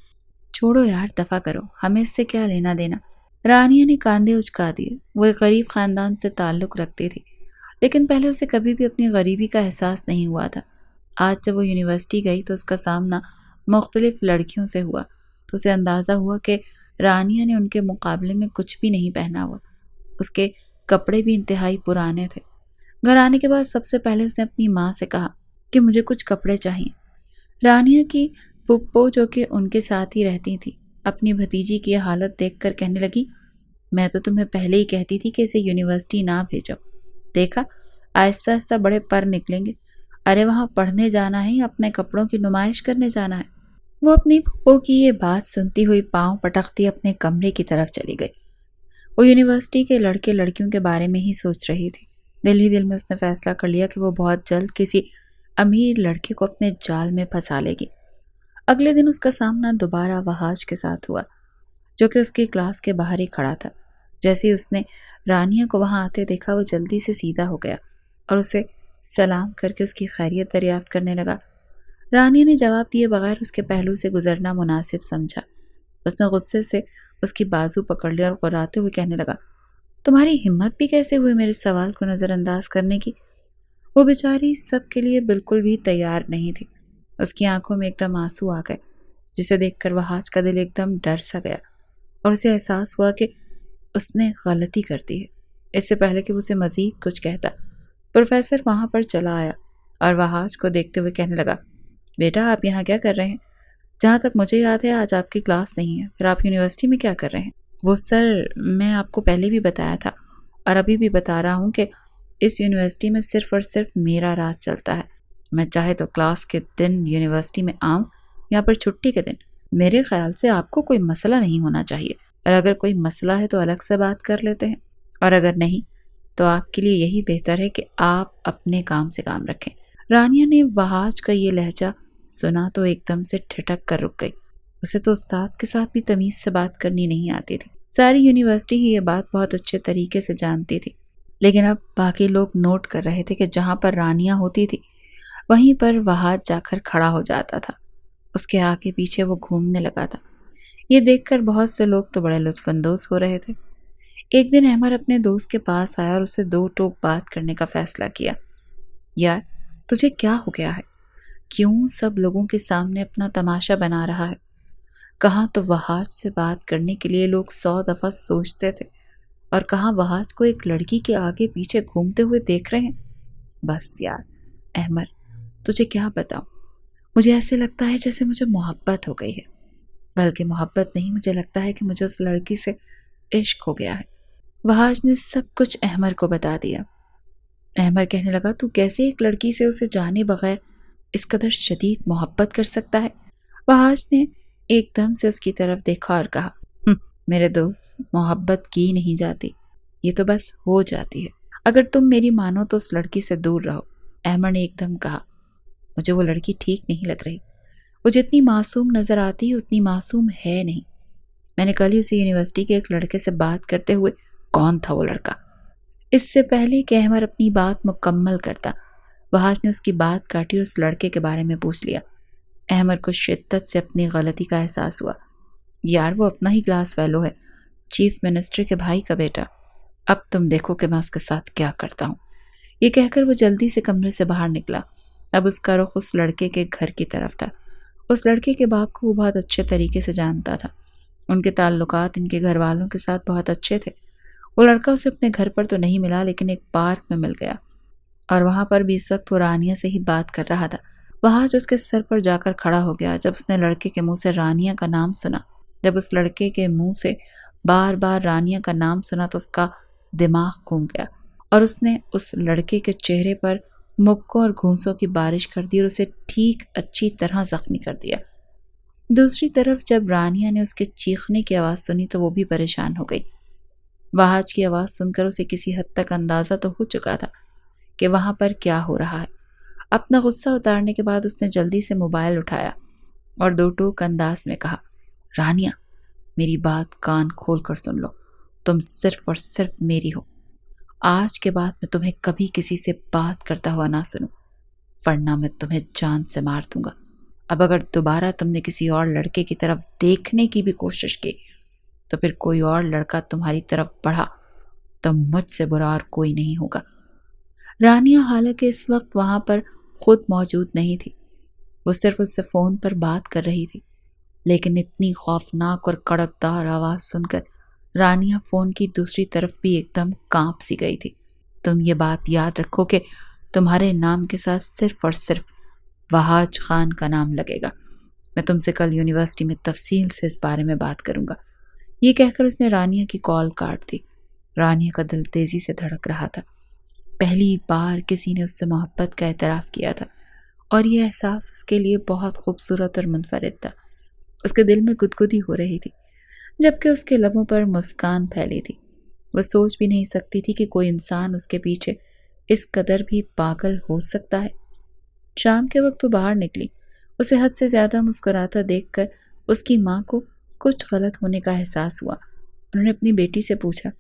چھوڑو یار، دفع کرو، ہمیں اس سے کیا لینا دینا۔ رانیہ نے کاندھے اچکا دیے۔ وہ ایک غریب خاندان سے تعلق رکھتی تھی، لیکن پہلے اسے کبھی بھی اپنی غریبی کا احساس نہیں ہوا تھا۔ آج جب وہ یونیورسٹی گئی تو اس کا سامنا مختلف لڑکیوں سے ہوا تو اسے اندازہ ہوا کہ رانیہ نے ان کے مقابلے میں کچھ بھی نہیں پہنا ہوا۔ اس کے کپڑے بھی انتہائی پرانے تھے۔ گھر آنے کے بعد سب سے پہلے اس نے اپنی ماں سے کہا کہ مجھے کچھ کپڑے چاہیے۔ رانیہ کی پھپھو، جو کہ ان کے ساتھ ہی رہتی تھی، اپنی بھتیجی کی حالت دیکھ کر کہنے لگی، میں تو تمہیں پہلے ہی کہتی تھی کہ اسے یونیورسٹی نہ بھیجو، دیکھا آہستہ آہستہ بڑے پر نکلیں گے۔ ارے وہاں پڑھنے جانا ہے یا اپنے کپڑوں کی نمائش کرنے جانا ہے؟ وہ اپنی پھپھو کی یہ بات سنتی ہوئی پاؤں پٹکتی اپنے کمرے کی طرف چلی گئی۔ وہ یونیورسٹی کے لڑکے لڑکیوں کے بارے میں ہی سوچ رہی تھی۔ دل ہی دل میں اس نے فیصلہ کر لیا کہ وہ بہت جلد کسی امیر لڑکے کو اپنے جال میں پھنسا لے گی۔ اگلے دن اس کا سامنا دوبارہ وہاج کے ساتھ ہوا، جو کہ اس کی کلاس کے باہر ہی کھڑا تھا۔ جیسے ہی اس نے رانیہ کو وہاں آتے دیکھا، وہ جلدی سے سیدھا ہو گیا اور اسے سلام کر کے اس کی خیریت دریافت کرنے لگا۔ رانیہ نے جواب دیے بغیر اس کے پہلو سے گزرنا مناسب سمجھا۔ اس نے غصے سے اس کی بازو پکڑ لیا اور غراتے ہوئے کہنے لگا، تمہاری ہمت بھی کیسے ہوئی میرے سوال کو نظر انداز کرنے کی؟ وہ بیچاری سب کے لیے بالکل بھی تیار نہیں تھی۔ اس کی آنکھوں میں ایک دم آنسو آ گئے، جسے دیکھ کر وہاج کا دل ایک دم ڈر سا گیا اور اسے احساس ہوا کہ اس نے غلطی کر دی ہے۔ اس سے پہلے کہ وہ اسے مزید کچھ کہتا، پروفیسر وہاں پر چلا آیا اور وہاج کو دیکھتے ہوئے کہنے لگا، بیٹا آپ یہاں کیا کر رہے ہیں؟ جہاں تک مجھے یاد ہے آج آپ کی کلاس نہیں ہے، پھر آپ یونیورسٹی میں کیا کر رہے ہیں؟ وہ سر، میں آپ کو پہلے بھی بتایا تھا اور ابھی بھی بتا رہا ہوں کہ اس یونیورسٹی میں صرف اور صرف میرا راج چلتا ہے۔ میں چاہے تو کلاس کے دن یونیورسٹی میں آؤں یا پھر چھٹی کے دن، میرے خیال سے آپ کو کوئی مسئلہ نہیں ہونا چاہیے، اور اگر کوئی مسئلہ ہے تو الگ سے بات کر لیتے ہیں، اور اگر نہیں تو آپ کے لیے یہی بہتر ہے کہ آپ اپنے کام سے کام رکھیں۔ رانیہ نے وہاج کا یہ لہجہ سنا تو ایک دم سے ٹھٹک کر رک گئی۔ اسے تو استاد کے ساتھ بھی تمیز سے بات کرنی نہیں آتی تھی۔ ساری یونیورسٹی ہی یہ بات بہت اچھے طریقے سے جانتی تھی، لیکن اب باقی لوگ نوٹ کر رہے تھے کہ جہاں پر رانیہ ہوتی تھی وہیں پر وہاج جا کر کھڑا ہو جاتا تھا، اس کے آگے پیچھے وہ گھومنے لگا تھا۔ یہ دیکھ کر بہت سے لوگ تو بڑے لطف اندوز ہو رہے تھے۔ ایک دن احمر اپنے دوست کے پاس آیا اور اسے دو ٹوک بات کرنے کا فیصلہ کیا۔ یار تجھے کیا ہو گیا ہے؟ کیوں سب لوگوں کے سامنے اپنا تماشا بنا رہا ہے؟ کہاں تو وہاج سے بات کرنے کے لیے لوگ 100 دفعہ سوچتے تھے، اور کہاں وہاج کو ایک لڑکی کے آگے پیچھے گھومتے ہوئے دیکھ رہے ہیں۔ بس یار احمر، تجھے کیا بتاؤں، مجھے ایسے لگتا ہے جیسے مجھے محبت ہو گئی ہے، بلکہ محبت نہیں، مجھے لگتا ہے کہ مجھے اس لڑکی سے عشق ہو گیا ہے۔ وہاج نے سب کچھ احمر کو بتا دیا۔ احمر کہنے لگا، تو کیسے ایک لڑکی سے اسے جانے بغیر اس قدر شدید محبت کر سکتا ہے؟ وہاج نے ایک دم سے اس کی طرف دیکھا اور کہا، میرے دوست، محبت کی نہیں جاتی، یہ تو بس ہو جاتی ہے۔ اگر تم میری مانو تو اس لڑکی سے دور رہو۔ احمر نے ایک دم کہا، مجھے وہ لڑکی ٹھیک نہیں لگ رہی، وہ جتنی معصوم نظر آتی ہے اتنی معصوم ہے نہیں۔ میں نے کل ہی اسے یونیورسٹی کے ایک لڑکے سے بات کرتے ہوئے، کون تھا وہ لڑکا؟ اس سے پہلے کہ احمر اپنی بات مکمل کرتا، وہاج نے اس کی بات کاٹی اور اس لڑکے کے بارے میں پوچھ لیا۔ احمر کو شدت سے اپنی غلطی کا احساس ہوا۔ یار وہ اپنا ہی کلاس فیلو ہے، چیف منسٹر کے بھائی کا بیٹا، اب تم دیکھو کہ میں اس کے ساتھ کیا کرتا ہوں۔ یہ کہہ کر وہ جلدی سے کمرے سے باہر نکلا۔ اب اس کا رخ اس لڑکے کے گھر کی طرف تھا۔ اس لڑکے کے باپ کو وہ بہت اچھے طریقے سے جانتا تھا، ان کے تعلقات ان کے گھر والوں کے ساتھ بہت اچھے تھے۔ وہ لڑکا اسے اپنے گھر پر تو نہیں ملا، لیکن ایک پارک میں مل گیا، اور وہاں پر بھی اس وقت وہ رانیہ سے ہی بات کر رہا تھا۔ وہاں جو اس کے سر پر جا کر کھڑا ہو گیا جب اس نے لڑکے کے منہ سے رانیہ کا نام سنا۔ جب اس لڑکے کے منہ سے بار بار رانیہ کا نام سنا تو اس کا دماغ گھوم گیا، اور اس نے اس لڑکے کے چہرے پر مکوں اور گھونسوں کی بارش کر دی اور اسے ٹھیک اچھی طرح زخمی کر دیا۔ دوسری طرف جب رانیہ نے اس کے چیخنے کی آواز سنی تو وہ بھی پریشان ہو گئی۔ وہاج کی آواز سن کر اسے کسی حد تک اندازہ تو ہو چکا تھا کہ وہاں پر کیا ہو رہا ہے۔ اپنا غصہ اتارنے کے بعد اس نے جلدی سے موبائل اٹھایا اور دو ٹوک انداز میں کہا، رانیہ میری بات کان کھول کر سن لو، تم صرف اور صرف میری ہو۔ آج کے بعد میں تمہیں کبھی کسی سے بات کرتا ہوا نہ سنوں، ورنہ میں تمہیں جان سے مار دوں گا۔ اب اگر دوبارہ تم نے کسی اور لڑکے کی طرف دیکھنے کی بھی کوشش کی تو پھر کوئی اور لڑکا تمہاری طرف بڑھا تو مجھ سے برا اور کوئی نہیں ہوگا۔ رانیہ حالانکہ اس وقت وہاں پر خود موجود نہیں تھی، وہ صرف اس سے فون پر بات کر رہی تھی، لیکن اتنی خوفناک اور کڑکدار آواز سن کر رانیہ فون کی دوسری طرف بھی ایک دم کانپ سی گئی تھی۔ تم یہ بات یاد رکھو کہ تمہارے نام کے ساتھ صرف اور صرف وہاج خان کا نام لگے گا۔ میں تم سے کل یونیورسٹی میں تفصیل سے اس بارے میں بات کروں گا۔ یہ کہہ کر اس نے رانیہ کی کال کاٹ دی۔ رانیہ کا دل تیزی سے دھڑک رہا تھا۔ پہلی بار کسی نے اس سے محبت کا اعتراف کیا تھا اور یہ احساس اس کے لیے بہت خوبصورت اور منفرد تھا۔ اس کے دل میں گدگدی ہو رہی تھی جبکہ اس کے لبوں پر مسکان پھیلی تھی۔ وہ سوچ بھی نہیں سکتی تھی کہ کوئی انسان اس کے پیچھے اس قدر بھی پاگل ہو سکتا ہے۔ شام کے وقت وہ باہر نکلی۔ اسے حد سے زیادہ مسکراتا دیکھ کر اس کی ماں کو کچھ غلط ہونے کا احساس ہوا۔ انہوں نے اپنی بیٹی سے پوچھا،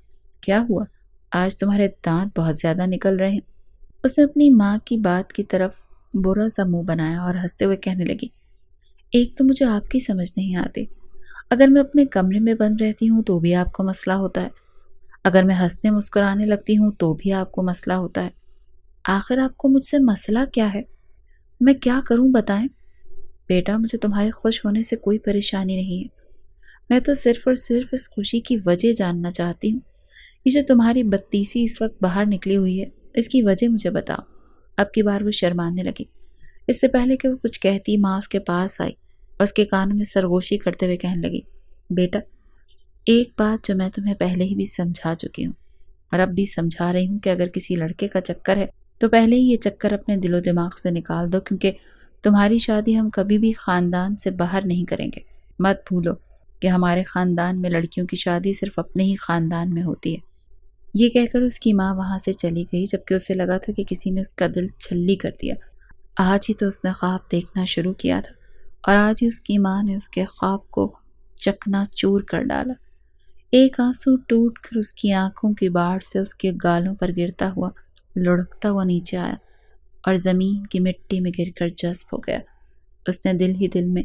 کیا ہوا؟ آج تمہارے دانت بہت زیادہ نکل رہے ہیں۔ اس نے اپنی ماں کی بات کی طرف برا سا منہ بنایا اور ہنستے ہوئے کہنے لگی، ایک تو مجھے آپ کی سمجھ نہیں آتی، اگر میں اپنے کمرے میں بند رہتی ہوں تو بھی آپ کو مسئلہ ہوتا ہے، اگر میں ہنسنے مسکرانے لگتی ہوں تو بھی آپ کو مسئلہ ہوتا ہے۔ آخر آپ کو مجھ سے مسئلہ کیا ہے؟ میں کیا کروں بتائیں؟ بیٹا مجھے تمہارے خوش ہونے سے کوئی پریشانی نہیں ہے، میں تو صرف اور صرف اس خوشی کی وجہ جاننا چاہتی ہوں۔ یہ جو تمہاری بدتیسی اس وقت باہر نکلی ہوئی ہے اس کی وجہ مجھے بتاؤ۔ اب کی بار وہ شرمانے لگی۔ اس سے پہلے کہ وہ کچھ کہتی ماں اس کے پاس آئی اور اس کے کانوں میں سرگوشی کرتے ہوئے کہنے لگی، بیٹا ایک بات جو میں تمہیں پہلے ہی بھی سمجھا چکی ہوں اور اب بھی سمجھا رہی ہوں کہ اگر کسی لڑکے کا چکر ہے تو پہلے ہی یہ چکر اپنے دل و دماغ سے نکال دو، کیونکہ تمہاری شادی ہم کبھی بھی خاندان سے باہر نہیں کریں گے۔ مت بھولو کہ ہمارے خاندان میں لڑکیوں کی شادی صرف اپنے ہی خاندان میں ہوتی ہے۔ یہ کہہ کر اس کی ماں وہاں سے چلی گئی جبکہ اسے لگا تھا کہ کسی نے اس کا دل چھلی کر دیا۔ آج ہی تو اس نے خواب دیکھنا شروع کیا تھا اور آج ہی اس کی ماں نے اس کے خواب کو چکنا چور کر ڈالا۔ ایک آنسو ٹوٹ کر اس کی آنکھوں کی باڑ سے اس کے گالوں پر گرتا ہوا لڑکتا ہوا نیچے آیا اور زمین کی مٹی میں گر کر جذب ہو گیا۔ اس نے دل ہی دل میں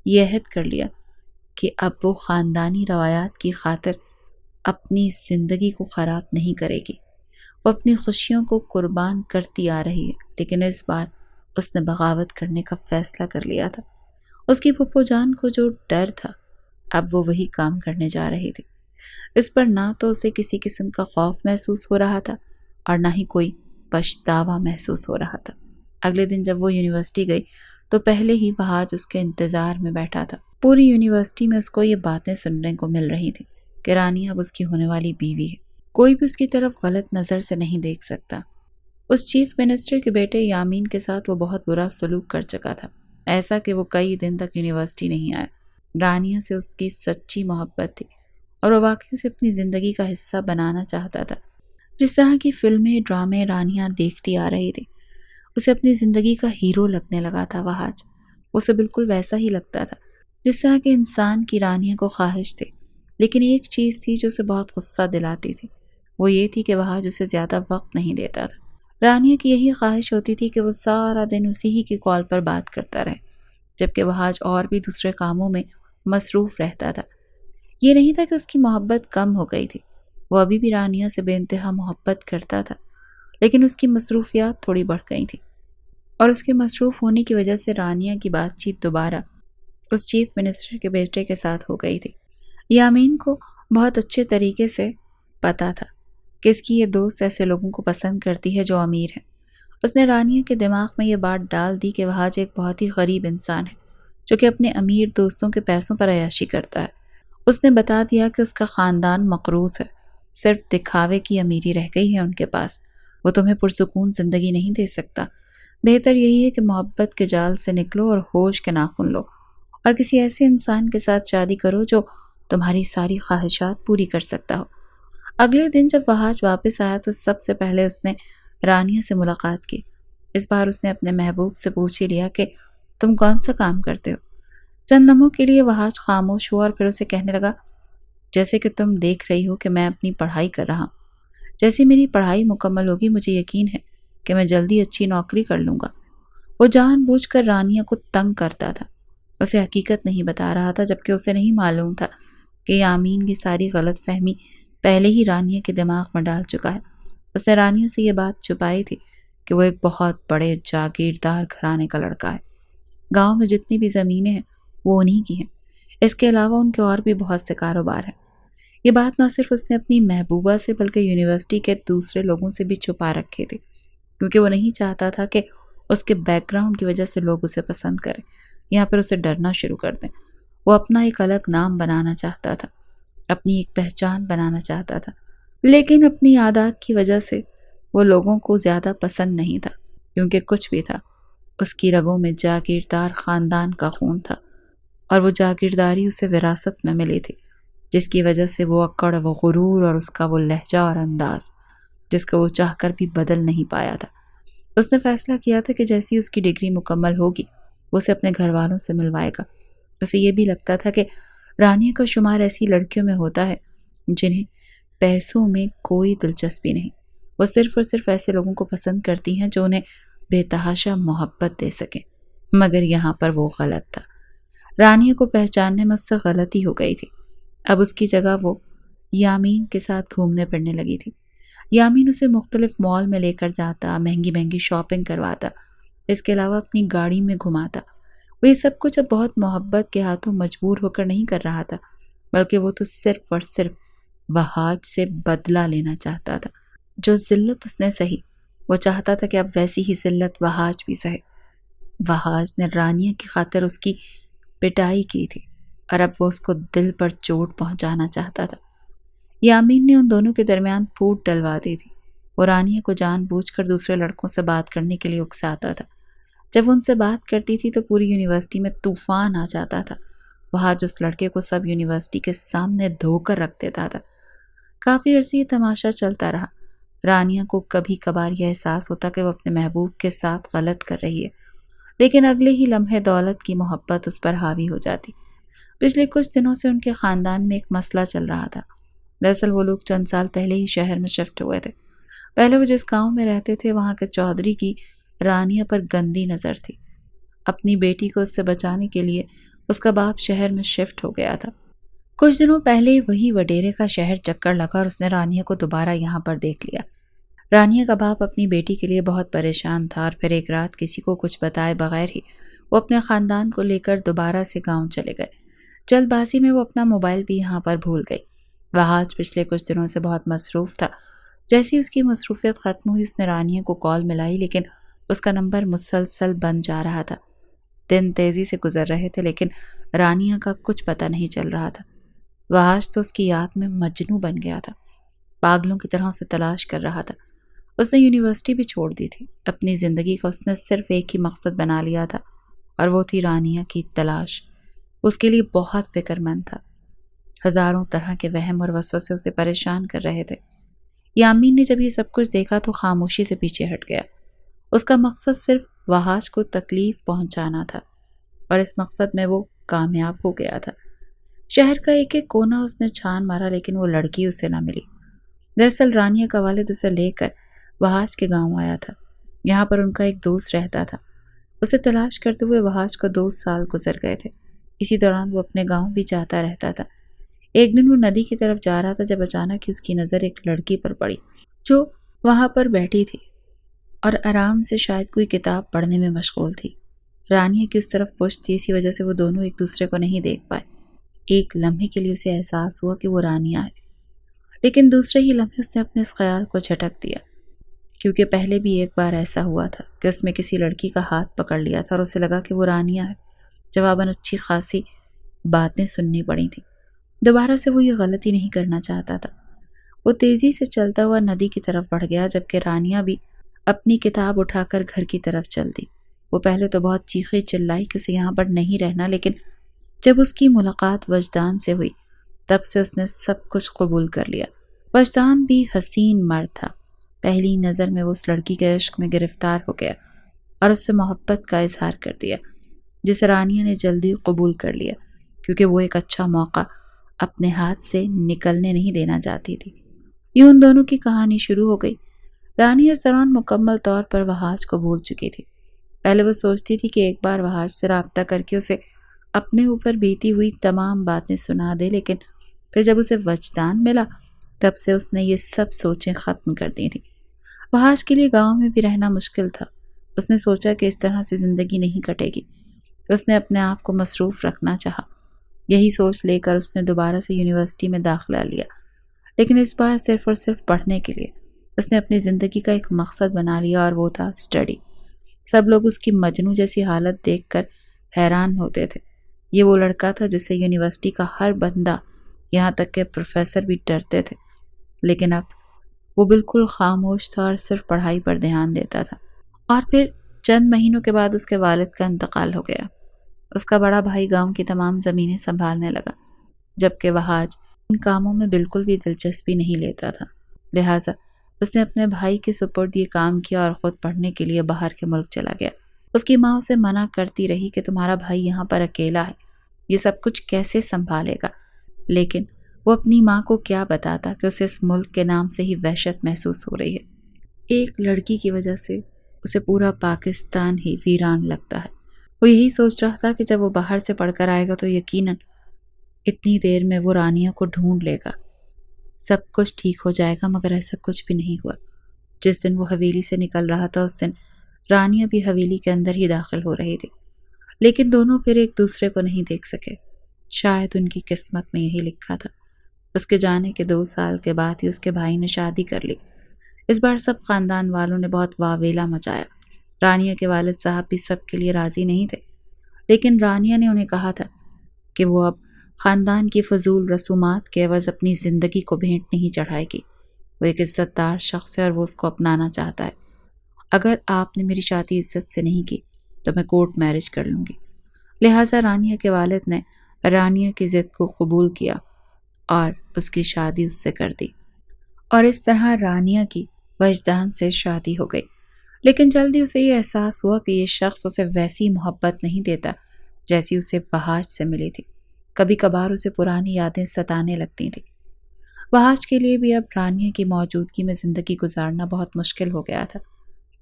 یہ عہد کر لیا کہ اب وہ خاندانی روایات کی خاطر اپنی زندگی کو خراب نہیں کرے گی۔ وہ اپنی خوشیوں کو قربان کرتی آ رہی ہے، لیکن اس بار اس نے بغاوت کرنے کا فیصلہ کر لیا تھا۔ اس کی پھپھو جان کو جو ڈر تھا اب وہ وہی کام کرنے جا رہی تھی۔ اس پر نہ تو اسے کسی قسم کا خوف محسوس ہو رہا تھا اور نہ ہی کوئی پچھتاوا محسوس ہو رہا تھا۔ اگلے دن جب وہ یونیورسٹی گئی تو پہلے ہی وہاج اس کے انتظار میں بیٹھا تھا۔ پوری یونیورسٹی میں اس کو یہ باتیں سننے کو مل رہی تھی کہ رانیہ اب اس کی ہونے والی بیوی ہے۔ کوئی بھی اس کی طرف غلط نظر سے نہیں دیکھ سکتا۔ اس چیف منسٹر کے بیٹے یامین کے ساتھ وہ بہت برا سلوک کر چکا تھا، ایسا کہ وہ کئی دن تک یونیورسٹی نہیں آیا۔ رانیہ سے اس کی سچی محبت تھی اور وہ واقعی سے اپنی زندگی کا حصہ بنانا چاہتا تھا۔ جس طرح کی فلمیں ڈرامے رانیہ دیکھتی آ رہی تھی اسے اپنی زندگی کا ہیرو لگنے لگا تھا وہاج۔ اسے بالکل ویسا ہی لگتا تھا جس طرح کے انسان کی رانیہ کو خواہش تھی، لیکن ایک چیز تھی جو اسے بہت غصہ دلاتی تھی، وہ یہ تھی کہ وہاج اسے زیادہ وقت نہیں دیتا تھا۔ رانیہ کی یہی خواہش ہوتی تھی کہ وہ سارا دن اسی ہی کی کال پر بات کرتا رہے، جبکہ وہاج اور بھی دوسرے کاموں میں مصروف رہتا تھا۔ یہ نہیں تھا کہ اس کی محبت کم ہو گئی تھی، وہ ابھی بھی رانیہ سے بے انتہا محبت کرتا تھا، لیکن اس کی مصروفیات تھوڑی بڑھ گئی تھی اور اس کے مصروف ہونے کی وجہ سے رانیہ کی بات چیت دوبارہ اس چیف منسٹر کے بیٹے کے ساتھ ہو گئی تھی۔ یامین کو بہت اچھے طریقے سے پتا تھا کہ اس کی یہ دوست ایسے لوگوں کو پسند کرتی ہے جو امیر ہیں۔ اس نے رانیہ کے دماغ میں یہ بات ڈال دی کہ وہاج ایک بہت ہی غریب انسان ہے جو کہ اپنے امیر دوستوں کے پیسوں پر عیاشی کرتا ہے۔ اس نے بتا دیا کہ اس کا خاندان مقروض ہے، صرف دکھاوے کی امیری رہ گئی ہے ان کے پاس، وہ تمہیں پرسکون زندگی نہیں دے سکتا۔ بہتر یہی ہے کہ محبت کے جال سے نکلو اور ہوش کے ناخن لو اور کسی ایسے انسان کے ساتھ شادی کرو جو تمہاری ساری خواہشات پوری کر سکتا ہو۔ اگلے دن جب وہاج واپس آیا تو سب سے پہلے اس نے رانیہ سے ملاقات کی۔ اس بار اس نے اپنے محبوب سے پوچھ ہی لیا کہ تم کون سا کام کرتے ہو؟ چند لمحوں کے لیے وحاج خاموش ہوا اور پھر اسے کہنے لگا، جیسے کہ تم دیکھ رہی ہو کہ میں اپنی پڑھائی کر رہا ہوں۔ جیسے میری پڑھائی مکمل ہوگی مجھے یقین ہے کہ میں جلدی اچھی نوکری کر لوں گا۔ وہ جان بوجھ کر رانیہ کو تنگ کرتا تھا، اسے حقیقت نہیں بتا رہا تھا، جبکہ اسے نہیں معلوم تھا کہ یامین کی ساری غلط فہمی پہلے ہی رانیہ کے دماغ میں ڈال چکا ہے۔ اس نے رانیہ سے یہ بات چھپائی تھی کہ وہ ایک بہت بڑے جاگیردار گھرانے کا لڑکا ہے۔ گاؤں میں جتنی بھی زمینیں ہیں وہ انہی کی ہیں۔ اس کے علاوہ ان کے اور بھی بہت سے کاروبار ہیں۔ یہ بات نہ صرف اس نے اپنی محبوبہ سے بلکہ یونیورسٹی کے دوسرے لوگوں سے بھی چھپا رکھے تھے، کیونکہ وہ نہیں چاہتا تھا کہ اس کے بیک گراؤنڈ کی وجہ سے لوگ اسے پسند کریں یا پھر اسے ڈرنا شروع کر دیں۔ وہ اپنا ایک الگ نام بنانا چاہتا تھا، اپنی ایک پہچان بنانا چاہتا تھا، لیکن اپنی عادات کی وجہ سے وہ لوگوں کو زیادہ پسند نہیں تھا، کیونکہ کچھ بھی تھا، اس کی رگوں میں جاگیردار خاندان کا خون تھا، اور وہ جاگیرداری اسے وراثت میں ملی تھی، جس کی وجہ سے وہ اکڑ، وہ غرور اور اس کا وہ لہجہ اور انداز جس کو وہ چاہ کر بھی بدل نہیں پایا تھا۔ اس نے فیصلہ کیا تھا کہ جیسی اس کی ڈگری مکمل ہوگی وہ اسے اپنے گھر والوں سے ملوائے گا۔ اسے یہ بھی لگتا تھا کہ رانیہ کا شمار ایسی لڑکیوں میں ہوتا ہے جنہیں پیسوں میں کوئی دلچسپی نہیں، وہ صرف اور صرف ایسے لوگوں کو پسند کرتی ہیں جو انہیں بے تحاشا محبت دے سکیں۔ مگر یہاں پر وہ غلط تھا۔ رانیہ کو پہچاننے میں اس سے غلطی ہو گئی تھی۔ اب اس کی جگہ وہ یامین کے ساتھ گھومنے پھرنے لگی تھی۔ یامین اسے مختلف مال میں لے کر جاتا، مہنگی مہنگی شاپنگ کرواتا، اس کے علاوہ اپنی گاڑی میں گھماتا۔ وہ یہ سب کچھ اب بہت محبت کے ہاتھوں مجبور ہو کر نہیں کر رہا تھا، بلکہ وہ تو صرف اور صرف وحاج سے بدلہ لینا چاہتا تھا۔ جو ذلت اس نے سہی، وہ چاہتا تھا کہ اب ویسی ہی ذلت وحاج بھی سہے۔ وحاج نے رانیہ کی خاطر اس کی پٹائی کی تھی، اور اب وہ اس کو دل پر چوٹ پہنچانا چاہتا تھا۔ یامین نے ان دونوں کے درمیان پھوٹ ڈلوا دی تھی۔ وہ رانیہ کو جان بوجھ کر دوسرے لڑکوں سے بات کرنے کے لیے اکساتا تھا۔ جب وہ ان سے بات کرتی تھی تو پوری یونیورسٹی میں طوفان آ جاتا تھا۔ وہاں جس لڑکے کو سب یونیورسٹی کے سامنے دھو کر رکھ دیتا تھا۔ کافی عرصے یہ تماشا چلتا رہا۔ رانیہ کو کبھی کبھار یہ احساس ہوتا کہ وہ اپنے محبوب کے ساتھ غلط کر رہی ہے، لیکن اگلے ہی لمحے دولت کی محبت اس پر حاوی ہو جاتی۔ پچھلے کچھ دنوں سے ان کے خاندان میں ایک مسئلہ چل رہا تھا۔ دراصل وہ لوگ چند سال پہلے ہی شہر میں شفٹ ہوئے تھے۔ پہلے وہ جس گاؤں میں رہتے تھے وہاں کے چودھری کی رانیہ پر گندی نظر تھی۔ اپنی بیٹی کو اس سے بچانے کے لیے اس کا باپ شہر میں شفٹ ہو گیا تھا۔ کچھ دنوں پہلے وہی وڈیرے کا شہر چکر لگا اور اس نے رانیہ کو دوبارہ یہاں پر دیکھ لیا۔ رانیہ کا باپ اپنی بیٹی کے لیے بہت پریشان تھا، اور پھر ایک رات کسی کو کچھ بتائے بغیر ہی وہ اپنے خاندان کو لے کر دوبارہ سے گاؤں چلے گئے۔ جلد بازی میں وہ اپنا موبائل بھی یہاں پر بھول گئی۔ وحاج پچھلے کچھ دنوں سے بہت مصروف تھا۔ جیسی اس کی مصروفیت ختم ہوئی اس نے رانیہ کو کال ملائی، لیکن اس کا نمبر مسلسل بند جا رہا تھا۔ دن تیزی سے گزر رہے تھے لیکن رانیہ کا کچھ پتہ نہیں چل رہا تھا۔ وحاج تو اس کی یاد میں مجنوں بن گیا تھا، پاگلوں کی طرح اسے تلاش کر رہا تھا۔ اس نے یونیورسٹی بھی چھوڑ دی تھی۔ اپنی زندگی کا اس نے صرف ایک ہی مقصد بنا لیا تھا، اور وہ تھی رانیہ کی تلاش۔ اس کے لیے بہت فکر مند تھا۔ ہزاروں طرح کے وہم اور وسوسے اسے پریشان کر رہے تھے۔ یامین نے جب یہ سب کچھ دیکھا تو خاموشی سے پیچھے ہٹ گیا۔ اس کا مقصد صرف وحاج کو تکلیف پہنچانا تھا، اور اس مقصد میں وہ کامیاب ہو گیا تھا۔ شہر کا ایک ایک کونا اس نے چھان مارا لیکن وہ لڑکی اسے نہ ملی۔ دراصل رانیہ کا والد اسے لے کر وحاج کے گاؤں آیا تھا۔ یہاں پر ان کا ایک دوست رہتا تھا۔ اسے تلاش کرتے ہوئے وحاج کو 2 سال گزر گئے تھے۔ اسی دوران وہ اپنے گاؤں بھی جاتا رہتا تھا۔ ایک دن وہ ندی کی طرف جا رہا تھا جب اچانک ہی اس کی نظر ایک لڑکی پر پڑی جو وہاں پر بیٹھی تھی اور آرام سے شاید کوئی کتاب پڑھنے میں مشغول تھی۔ رانیہ کی اس طرف پشت تھی، اسی وجہ سے وہ دونوں ایک دوسرے کو نہیں دیکھ پائے۔ ایک لمحے کے لیے اسے احساس ہوا کہ وہ رانیہ ہے، لیکن دوسرے ہی لمحے اس نے اپنے اس خیال کو جھٹک دیا، کیونکہ پہلے بھی ایک بار ایسا ہوا تھا کہ اس میں کسی لڑکی کا ہاتھ پکڑ لیا تھا اور اسے لگا کہ وہ رانیہ ہے۔ جواباً اچھی خاصی باتیں سننی پڑی تھیں۔ دوبارہ سے وہ یہ غلطی نہیں کرنا چاہتا تھا۔ وہ تیزی سے چلتا ہوا ندی کی طرف بڑھ گیا، جبکہ رانیہ بھی اپنی کتاب اٹھا کر گھر کی طرف چل دی۔ وہ پہلے تو بہت چیخی چلائی کہ اسے یہاں پر نہیں رہنا، لیکن جب اس کی ملاقات وجدان سے ہوئی تب سے اس نے سب کچھ قبول کر لیا۔ وجدان بھی حسین مرد تھا۔ پہلی نظر میں وہ اس لڑکی کے عشق میں گرفتار ہو گیا اور اس سے محبت کا اظہار کر دیا۔ جسے رانیہ نے جلدی قبول کر لیا کیونکہ وہ ایک اچھا موقع اپنے ہاتھ سے نکلنے نہیں دینا چاہتی تھی۔ یوں ان دونوں کی کہانی شروع ہو گئی۔ رانیہ اس دوران مکمل طور پر وحاج کو بھول چکی تھی۔ پہلے وہ سوچتی تھی کہ ایک بار وحاج سے رابطہ کر کے اسے اپنے اوپر بیتی ہوئی تمام باتیں سنا دے، لیکن پھر جب اسے وجدان ملا تب سے اس نے یہ سب سوچیں ختم کر دی تھیں۔ وحاج کے لیے گاؤں میں بھی رہنا مشکل تھا۔ اس نے سوچا کہ اس طرح سے زندگی نہیں کٹے گی۔ اس نے اپنے آپ کو مصروف رکھنا چاہا۔ یہی سوچ لے کر اس نے دوبارہ سے یونیورسٹی میں داخلہ لیا، لیکن اس بار صرف اور صرف پڑھنے کے لیے۔ اس نے اپنی زندگی کا ایک مقصد بنا لیا اور وہ تھا اسٹڈی۔ سب لوگ اس کی مجنوں جیسی حالت دیکھ کر حیران ہوتے تھے۔ یہ وہ لڑکا تھا جس سے یونیورسٹی کا ہر بندہ، یہاں تک کہ پروفیسر بھی ڈرتے تھے، لیکن اب وہ بالکل خاموش تھا اور صرف پڑھائی پر دھیان دیتا تھا۔ اور پھر چند مہینوں کے بعد اس کے والد کا انتقال ہو گیا۔ اس کا بڑا بھائی گاؤں کی تمام زمینیں سنبھالنے لگا، جبکہ وحاج ان کاموں میں بالکل بھی دلچسپی نہیں لیتا تھا۔ لہٰذا اس نے اپنے بھائی کے سپرد یہ کام کیا اور خود پڑھنے کے لیے باہر کے ملک چلا گیا۔ اس کی ماں اسے منع کرتی رہی کہ تمہارا بھائی یہاں پر اکیلا ہے، یہ سب کچھ کیسے سنبھالے گا، لیکن وہ اپنی ماں کو کیا بتاتا کہ اسے اس ملک کے نام سے ہی وحشت محسوس ہو رہی ہے۔ ایک لڑکی کی وجہ سے اسے پورا پاکستان ہی ویران لگتا ہے۔ وہ یہی سوچ رہا تھا کہ جب وہ باہر سے پڑھ کر آئے گا تو یقیناً اتنی دیر میں وہ رانیہ کو ڈھونڈ لے گا، سب کچھ ٹھیک ہو جائے گا، مگر ایسا کچھ بھی نہیں ہوا۔ جس دن وہ حویلی سے نکل رہا تھا اس دن رانیہ بھی حویلی کے اندر ہی داخل ہو رہی تھی، لیکن دونوں پھر ایک دوسرے کو نہیں دیکھ سکے۔ شاید ان کی قسمت میں یہی لکھا تھا۔ اس کے جانے کے 2 سال کے بعد ہی اس کے بھائی نے شادی کر لی۔ اس بار سب خاندان والوں نے بہت واویلا مچایا۔ رانیہ کے والد صاحب بھی سب کے لیے راضی نہیں تھے، لیکن رانیہ نے انہیں کہا تھا کہ وہ اب خاندان کی فضول رسومات کے عوض اپنی زندگی کو بھینٹ نہیں چڑھائے گی۔ وہ ایک عزت دار شخص ہے اور وہ اس کو اپنانا چاہتا ہے۔ اگر آپ نے میری شادی عزت سے نہیں کی تو میں کورٹ میرج کر لوں گی۔ لہٰذا رانیہ کے والد نے رانیہ کی ضد کو قبول کیا اور اس کی شادی اس سے کر دی، اور اس طرح رانیہ کی وجدان سے شادی ہو گئی۔ لیکن جلدی اسے یہ احساس ہوا کہ یہ شخص اسے ویسی محبت نہیں دیتا جیسی اسے وحاج سے ملی تھی۔ کبھی کبھار اسے پرانی یادیں ستانے لگتی تھیں۔ وحاج کے لیے بھی اب رانیہ کی موجودگی میں زندگی گزارنا بہت مشکل ہو گیا تھا۔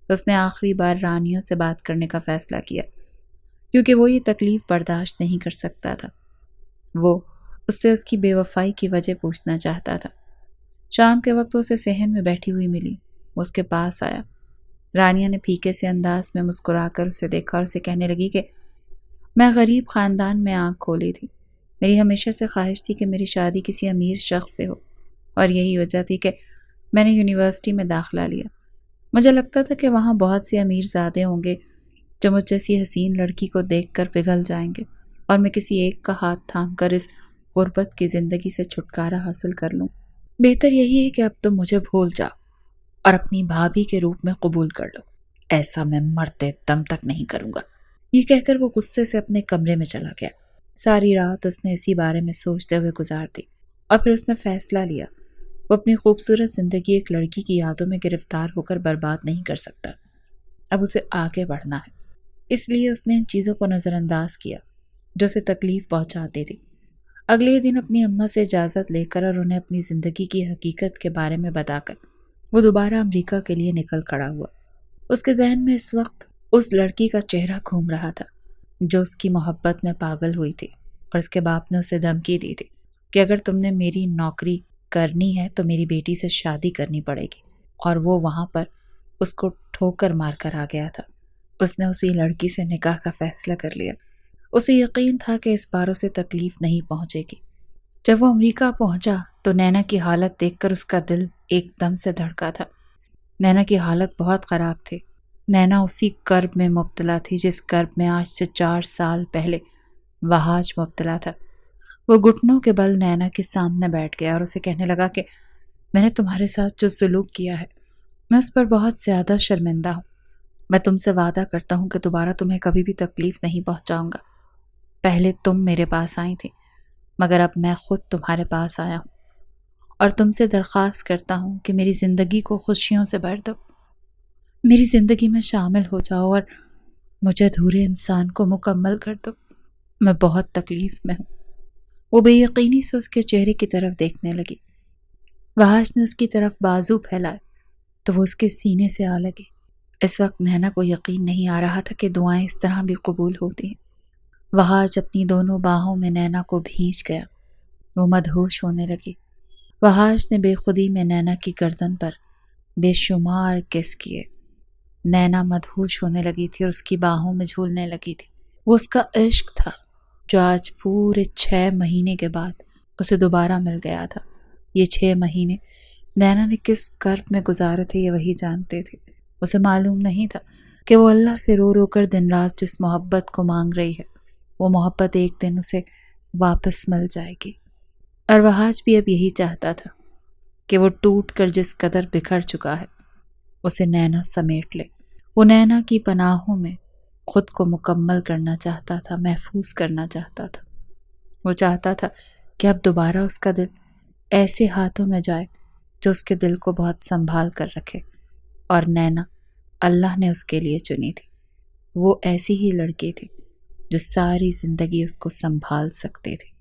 اس نے آخری بار رانیہ سے بات کرنے کا فیصلہ کیا کیونکہ وہ یہ تکلیف برداشت نہیں کر سکتا تھا۔ وہ اس سے اس کی بے وفائی کی وجہ پوچھنا چاہتا تھا۔ شام کے وقت وہ اسے صحن میں بیٹھی ہوئی ملی۔ وہ اس کے پاس آیا۔ رانیہ نے پھیکے سے انداز میں مسکرا کر اسے دیکھا اور اسے کہنے لگی کہ میں غریب خاندان میں آنکھ کھولی تھی۔ میری ہمیشہ سے خواہش تھی کہ میری شادی کسی امیر شخص سے ہو، اور یہی وجہ تھی کہ میں نے یونیورسٹی میں داخلہ لیا۔ مجھے لگتا تھا کہ وہاں بہت سے امیر زادے ہوں گے جو مجھ جیسی حسین لڑکی کو دیکھ کر پگھل جائیں گے اور میں کسی ایک کا ہاتھ تھام کر اس غربت کی زندگی سے چھٹکارا حاصل کر لوں۔ بہتر یہی ہے کہ اب تم مجھے بھول جاؤ اور اپنی بھابھی کے روپ میں قبول کر لو۔ ایسا میں مرتے دم تک نہیں کروں گا۔ یہ کہہ کر وہ غصے سے اپنے کمرے میں چلا گیا۔ ساری رات اس نے اسی بارے میں سوچتے ہوئے گزار دی، اور پھر اس نے فیصلہ لیا وہ اپنی خوبصورت زندگی ایک لڑکی کی یادوں میں گرفتار ہو کر برباد نہیں کر سکتا۔ اب اسے آگے بڑھنا ہے۔ اس لیے اس نے ان چیزوں کو نظر انداز کیا جو اسے تکلیف پہنچاتی تھی۔ اگلے دن اپنی اماں سے اجازت لے کر اور انہیں اپنی زندگی کی حقیقت کے بارے میں بتا کر وہ دوبارہ امریکہ کے لیے نکل کھڑا ہوا۔ اس کے ذہن میں اس وقت اس لڑکی کا چہرہ گھوم رہا تھا جو اس کی محبت میں پاگل ہوئی تھی، اور اس کے باپ نے اسے دھمکی دی تھی کہ اگر تم نے میری نوکری کرنی ہے تو میری بیٹی سے شادی کرنی پڑے گی، اور وہ وہاں پر اس کو ٹھوکر مار کر آ گیا تھا۔ اس نے اسی لڑکی سے نکاح کا فیصلہ کر لیا۔ اسے یقین تھا کہ اس بار اسے تکلیف نہیں پہنچے گی۔ جب وہ امریکہ پہنچا تو نینا کی حالت دیکھ کر اس کا دل ایک دم سے دھڑکا تھا۔ نینا کی حالت بہت خراب تھی۔ نینا اسی کرب میں مبتلا تھی جس کرب میں آج سے 4 سال پہلے وحاج مبتلا تھا۔ وہ گھٹنوں کے بل نینا کے سامنے بیٹھ گیا اور اسے کہنے لگا کہ میں نے تمہارے ساتھ جو سلوک کیا ہے میں اس پر بہت زیادہ شرمندہ ہوں۔ میں تم سے وعدہ کرتا ہوں کہ دوبارہ تمہیں کبھی بھی تکلیف نہیں پہنچاؤں گا۔ پہلے تم میرے پاس آئی تھی، مگر اب میں خود تمہارے پاس آیا ہوں اور تم سے درخواست کرتا ہوں کہ میری زندگی کو خوشیوں سے بھر دو، میری زندگی میں شامل ہو جاؤ اور مجھے ادھورے انسان کو مکمل کر دو، میں بہت تکلیف میں ہوں۔ وہ بے یقینی سے اس کے چہرے کی طرف دیکھنے لگی۔ وحاش نے اس کی طرف بازو پھیلائے تو وہ اس کے سینے سے آ لگی۔ اس وقت نینا کو یقین نہیں آ رہا تھا کہ دعائیں اس طرح بھی قبول ہوتی ہیں۔ وحاش اپنی دونوں باہوں میں نینا کو بھینچ گیا۔ وہ مدہوش ہونے لگی۔ وحاش نے بے خودی میں نینا کی گردن پر بے شمار کس کیے۔ نینا مدہوش ہونے لگی تھی اور اس کی باہوں میں جھولنے لگی تھی۔ وہ اس کا عشق تھا جو آج پورے 6 مہینے کے بعد اسے دوبارہ مل گیا تھا۔ یہ 6 مہینے نینا نے کس کرب میں گزارے تھے یہ وہی جانتے تھے۔ اسے معلوم نہیں تھا کہ وہ اللہ سے رو رو کر دن رات جس محبت کو مانگ رہی ہے وہ محبت ایک دن اسے واپس مل جائے گی۔ اور وحاش بھی اب یہی چاہتا تھا کہ وہ ٹوٹ کر جس قدر بکھر چکا ہے اسے نینا سمیٹ لے۔ وہ نینا کی پناہوں میں خود کو مکمل کرنا چاہتا تھا، محفوظ کرنا چاہتا تھا۔ وہ چاہتا تھا کہ اب دوبارہ اس کا دل ایسے ہاتھوں میں جائے جو اس کے دل کو بہت سنبھال کر رکھے، اور نینا اللہ نے اس کے لیے چنی تھی۔ وہ ایسی ہی لڑکی تھی جو ساری زندگی اس کو سنبھال سکتے تھے۔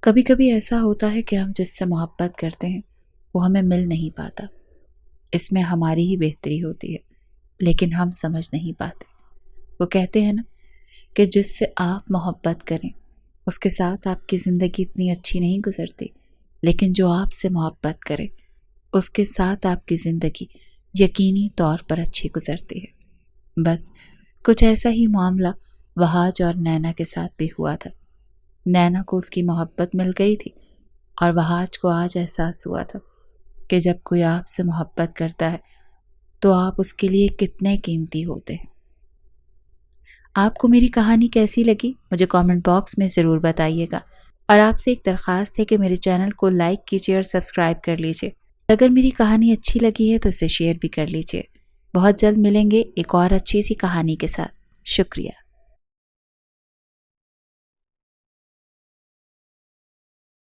کبھی کبھی ایسا ہوتا ہے کہ ہم جس سے محبت کرتے ہیں وہ ہمیں مل نہیں پاتا۔ اس میں ہماری ہی بہتری ہوتی ہے، لیکن ہم سمجھ نہیں پاتے۔ وہ کہتے ہیں نا کہ جس سے آپ محبت کریں اس کے ساتھ آپ کی زندگی اتنی اچھی نہیں گزرتی، لیکن جو آپ سے محبت کرے اس کے ساتھ آپ کی زندگی یقینی طور پر اچھی گزرتی ہے۔ بس کچھ ایسا ہی معاملہ وحاش اور نینا کے ساتھ بھی ہوا تھا۔ نینا کو اس کی محبت مل گئی تھی اور وحاش کو آج احساس ہوا تھا کہ جب کوئی آپ سے محبت کرتا ہے تو آپ اس کے لیے کتنے قیمتی ہوتے ہیں۔ آپ کو میری کہانی کیسی لگی مجھے کامنٹ باکس میں ضرور بتائیے گا، اور آپ سے ایک درخواست ہے کہ میرے چینل کو لائک کیجیے اور سبسکرائب کر لیجیے۔ اگر میری کہانی اچھی لگی ہے تو اسے شیئر بھی کر لیجیے۔ بہت جلد ملیں گے ایک اور اچھی سی کہانی کے ساتھ۔ شکریہ۔